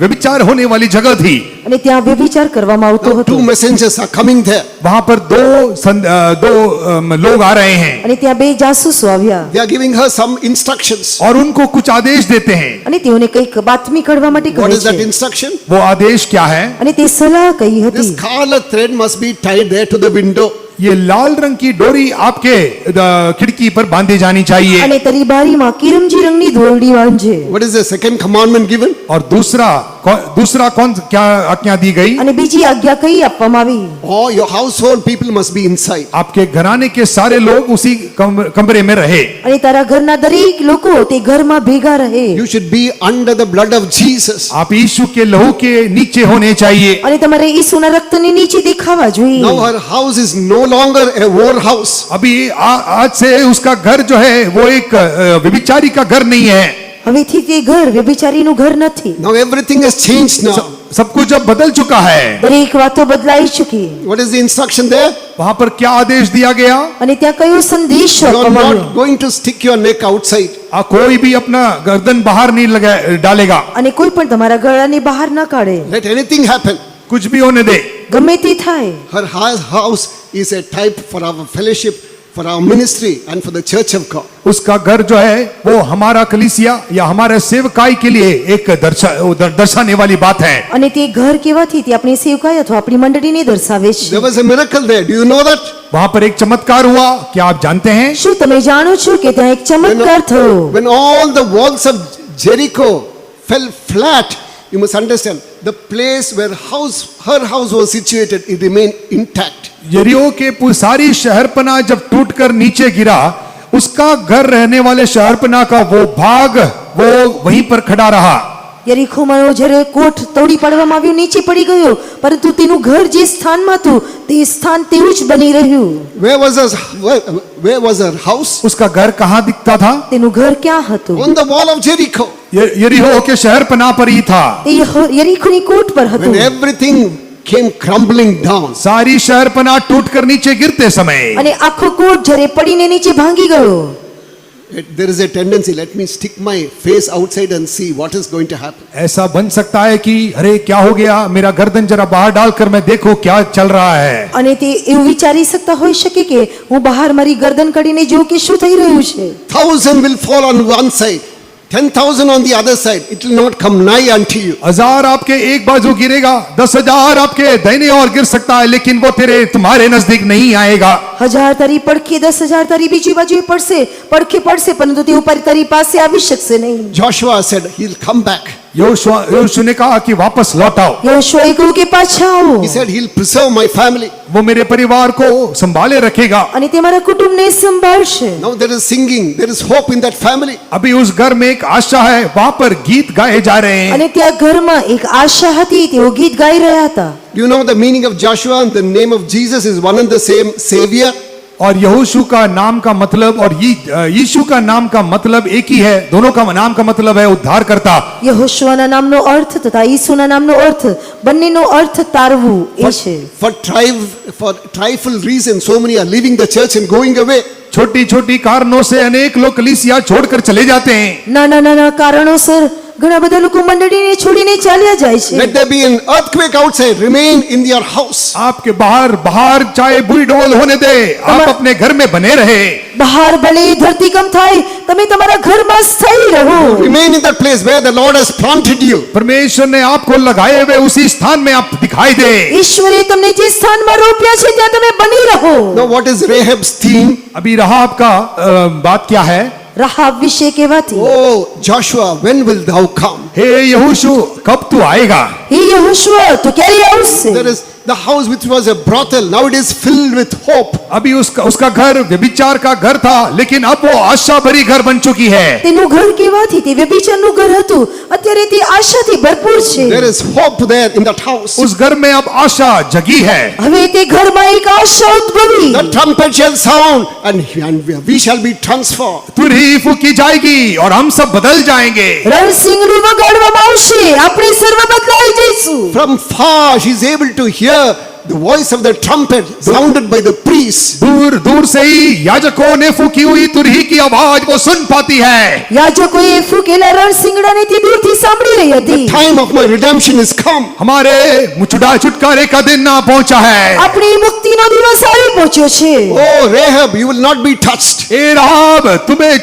व्यभिचार होने वाली जगह थी। અને ત્યાં વ્યભિચાર કરવામાં આવતો Now, હતો। two messengers are coming there. वहां पर दो लोग आ रहे हैं અને ત્યાં બે જાસૂસો આવ્યા They are giving her some instructions. और उनको कुछ आदेश देते हैं। અને તેઓને કંઈક બાતમી કાઢવા માટે What કહે is that છે। instruction? वो आदेश क्या है? અને તે સલાહ કઈ The હતી। scarlet thread must be tied there to the window. ये लाल रंग की डोरी आपके खिड़की पर बांधी जानी चाहिए। અને તારી બારીમાં કિરમજી રંગની દોરડી બાંધજે। What is the second commandment given? और दूसरा कौन क्या आज्ञा दी गई? અને બીજી આज्ञा કઈ આપવામાં આવી? All your household people must be inside. आपके घराने के सारे लोग उसी कमरे में रहे। અને તારા ઘરના દરેક લોકો તે ઘરમાં ભેગા રહે। You should be under the blood of Jesus. आप यीशु के लहू के नीचे होने चाहिए। અને તમારે ઈસુના રક્તની નીચે દેખાવા જોઈએ। Now her house is no longer a war house. अभी आज से उसका घर जो है वो एक व्यभिचारी का घर नहीं है। હવેથી તે ઘર વ્યભિચારીનું ઘર નથી। Now everything has changed now. सब कुछ अब बदल चुका है। દરેક વાતો બદલાઈ ચૂકી। What is the instruction there? वहां पर क्या आदेश दिया गया? અને ત્યાં કયો સંદેશ You are આપવામાં આવ્યો? not going to stick your neck outside. कोई भी अपना गर्दन बाहर नहीं डालेगा। અને કોઈ પણ તમારા ગળાને બહાર ન કાઢે। Let anything happen. कुछ भी होने दे। ગમે તે થાય। Her house is a type for our fellowship, for our ministry and for the church of God. उसका घर जो है वो हमारा कलीसिया या हमारे सेवकाई के लिए एक दर्शाने वाली बात है। અને તે ઘર કેવાથી તે આપણી સેવકાઈ અથવા આપણી મંડળીને દર્શાવે છે। There was a miracle there. Do you know that? वहां पर एक चमत्कार हुआ, क्या आप जानते हैं? શું તમે જાણો છો કે ત્યાં એક ચમત્કાર થયો? When all the walls of Jericho fell flat, you must understand, the place where her house was situated, it remained intact. यरीहो के सारी शहरपना जब टूटकर नीचे गिरा, उसका घर रहने वाले शहरपना का वो भाग वो वहीं पर खड़ा रहा। યરીખોમાં જ્યારે કોટ તોડી પાડવામાં આવ્યું, નીચે પડી ગયો, પરંતુ તેનું ઘર જે સ્થાનમાં હતું તે સ્થાન તેવું જ બની રહ્યું। Where was her house? उसका घर कहाँ दिखता था? તેનું ઘર ક્યાં હતું? On the wall of Jericho. यरीहो के शहरपना पर ही था। તે યરીખોની કોટ પર When હતું। everything came crumbling down, सारी शहरपना टूटकर नीचे गिरते समय અને આખો કોટ જ્યારે પડીને નીચે ભાંગી ગયો। there is a tendency, let me stick my face outside and see what is going to happen. ऐसा बन सकता है कि अरे क्या हो गया, मेरा गर्दन जरा बाहर डालकर मैं देखूं क्या चल रहा है। અને તે એવું વિચારી सकता હોઈ શકે કે હું બહાર મારી ગરદન કાઢીને જોઉં કે શું થઈ રહ્યું છે। 1,000 will fall on one side, 10,000 on the other side. It will not come nigh unto you. 1000 आपके एक बाजू गिरेगा, 10,000 आपके दाहिने ओर गिर सकता है, लेकिन वो तुम्हारे नजदीक नहीं आएगा। 1000 તારી પડખે, 10,000 તારી બીજી બાજુએ પડશે, પડખે પડશે, પરંતુ તે ઉપર તારી પાસે આવી શકશે નહીં। Joshua said, he'll come back. यहोशू ने कहा कि वापस लौट आओ। યહોશુઆએ કહ્યું કે પાછા આવો। He said, he'll preserve my family. वो मेरे परिवार को संभाले रखेगा। અને તે મારા કુટુંબને સંભાળશે। Now there is singing, there is hope in that family. अभी उस घर में एक आशा है, वहां पर गीत गाए जा रहे हैं। અને ત્યાં ઘરમાં એક આશા હતી, તેઓ ગીત ગાઈ રહ્યા હતા। Do you know the meaning of Joshua and the name of Jesus is one and the same Savior? और यहोशू का नाम का मतलब और यीशु का नाम का मतलब एक ही है। दोनों का नाम का मतलब है उद्धारकर्ता। યહોશુઆના નામનો અર્થ તથા ઈસુના નામનો અર્થ બંનેનો અર્થ તારવું એ છે. For trifle reasons, so many are leaving the church and going away. छोटी छोटी कारणों से अनेक लोग कलीसिया छोड़कर चले जाते हैं। નાના નાના કારણોસર ઘણા બધા લોકો મંડળીને છોડીને ચાલ્યા જાય છે. Let there be an earthquake outside, remain in your house. आपके बाहर चाहे बुरी डोल होने दे, आप अपने घर में बने रहे। બહાર ભલે ધરતીકંપ થાય, તમે તમારા ઘરમાં સ્થાયી રહો. Remain in that place where the Lord has planted you. परमेश्वर ने आपको लगाए हुए उसी स्थान में आप दिखाई दे। ઈશ્વરે તમને જે સ્થાનમાં રોપ્યા છે ત્યાં તમે બની રહો. Now what is Rahab's theme? अभी राहाब का बात क्या है? રાહાબ વિશે કહેવાથી, Oh Joshua, when will thou come? हे यहोशू, कब तू आएगा? હે યહોશુઆ, તું ક્યારે આવશે? There is the house which was a brothel, now it is filled with hope. अभी उसका घर व्यभिचार का घर था, लेकिन अब वो आशा भरी घर बन चुकी है। તેનું ઘર કહેવાથી તે વ્યભિચારનું ઘર હતું, અત્યારે તે આશાથી ભરપૂર છે. There is hope there in that house. उस घर में अब आशा जगी है। હવે તે ઘરમાં એક આશા ઉદ્ભવી. The trumpet shall sound and we shall be transformed. तुरही फूकी जाएगी और हम सब बदल जाएंगे। રણસિંગનું વગાડવામાં આવશે, આપણે સર્વ બદલાઈ જઈશું. From far she is able to hear the voice of the trumpet sounded by the priests. दूर दूर से ही याजकों ने फूकी हुई तुरही की आवाज वो सुन पाती है। યાજકોએ ફૂંકેલા રણસિંગડાને તે દૂરથી સાંભળી રહી હતી. Time of my redemption is come. हमारे छुटकारे का दिन ना पहुंचा है। આપણી મુક્તિનો દિવસ આવી પહોંચ્યો છે. Oh Rahab, you will not be touched. ए राहाब, तुम्हें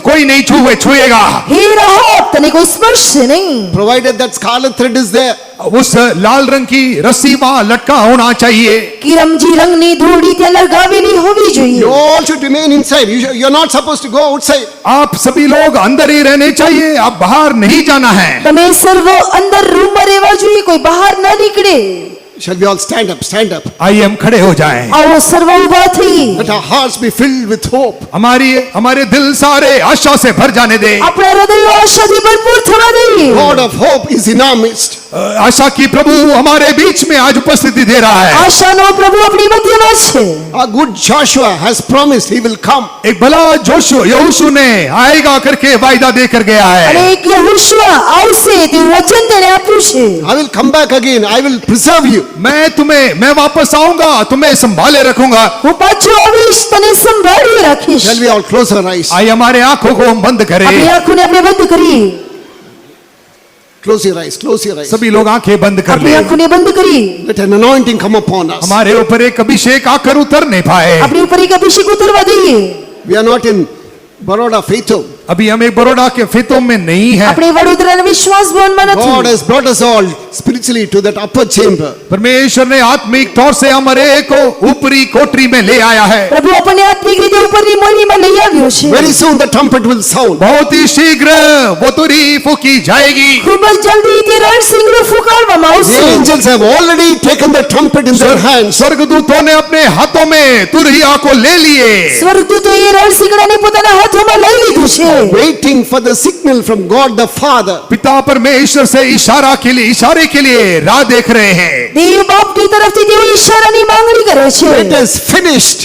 कोई नहीं छुएगा। હે રાહાબ, તને કોઈ સ્પર્શશે નહીં. Provided that scarlet thread is there. उस लाल रंग की रस्सी वहां लटका होना चाहिए। કિરમજી રંગની ધૂળી ત્યાં લગાવેલી હોવી જોઈએ. You all should remain inside. You're not supposed to go outside. आप सभी लोग अंदर ही रहने चाहिए, आप बाहर नहीं जाना है। તમે સર્વ અંદર રૂમમાં રહેવા જોઈએ, કોઈ બહાર ન નીકળે. Shall we all stand up? Stand up. आइए हम खड़े हो जाएं। આવો સર્વ ઊભા થઈ. Let our hearts be filled with hope. हमारे दिल सारे आशा से भर जाने दे। આપણા હૃદયો આશાથી ભરપૂર થવા દઈએ. God of hope is in our midst. आशा की प्रभु हमारे बीच में आज उपस्थिति दे रहा है। આશાનો પ્રભુ આપણી મધ્યમાં છે. Our good Joshua has promised he will come. एक भला यहोशू ने आएगा करके वायदा देकर गया અને है। એક યહોશુઆ આવશે તેવું વચન તેણે આપ્યું છે. I will come back again. I will preserve you. मैं वापस आऊंगा, तुम्हें संभाले रखूंगा। હું પાછો આવીશ, તને સંભાળી રાખીશ. Shall we all close our eyes? आइए हमारे आंखों को हम बंद करें। આપણી આંખોને આપણે બંધ કરીએ. Close your eyes. Close your eyes. सभी लोग आंखें बंद कर આપણી लें। આંખોને બંધ કરીએ. Let an anointing come upon us. हमारे ऊपर एक अभिषेक आकर उतर नहीं पाए। આપણી ઉપર એક અભિષેક ઉતરવા દઈએ. We are not in Baroda Faith Home. अभी हम एक बड़ौदा के फेतों में नहीं है। આપણે વડોદરાના વિશ્વાસ ભવનમાં God નથી. has brought us all spiritually to that upper chamber. परमेश्वर ने आत्मिक तौर से हमारे को ऊपरी कोठरी में ले आया है। પ્રભુ આપણને આત્મિક રીતે ઉપરની મોલમાં લઈ આવ્યો છે. Very soon the trumpet will sound. बहुत ही शीघ्र वो तुरही फूकी जाएगी। ખૂબ જ જલ્દી તે રણસિંગડું ફૂંકાડવામાં The આવશે. angels have already taken the trumpet in their hands. स्वर्गदूतों ने अपने हाथों में तुरहिया को ले लिए, સ્વર્ગદૂતોએ રણસિંગડાને પોતાના હાથોમાં લઈ લીધું છે. Waiting for the signal from God the Father. पिता परमेश्वर से इशारे के लिए राह देख रहे हैं। દેવ બાપની તરફથી તેઓ ઈશારાની માંગણી કરે છે. It is finished.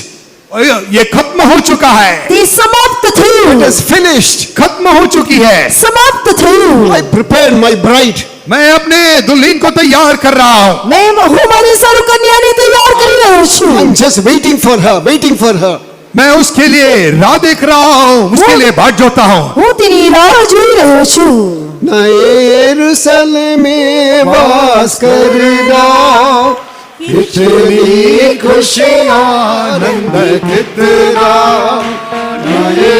ये खत्म हो चुका है, તે સમાપ્ત થયું. It is finished. खत्म हो चुकी है। સમાપ્ત થયું. I prepared my bride. मैं अपने दुल्हन को तैयार कर रहा हूँ। હું મારી સારું કન્યાને તૈયાર કરી રહ્યો છું. I'm just waiting for her. Waiting for her. मैं उसके लिए राह देख रहा हूँ, उसके लिए बाट जोता हूँ। હું તેની રાહ જોઈ રહ્યો છું. नए यरूशलेम में वास करना, कितनी खुशियाँ आनंद कितना, नए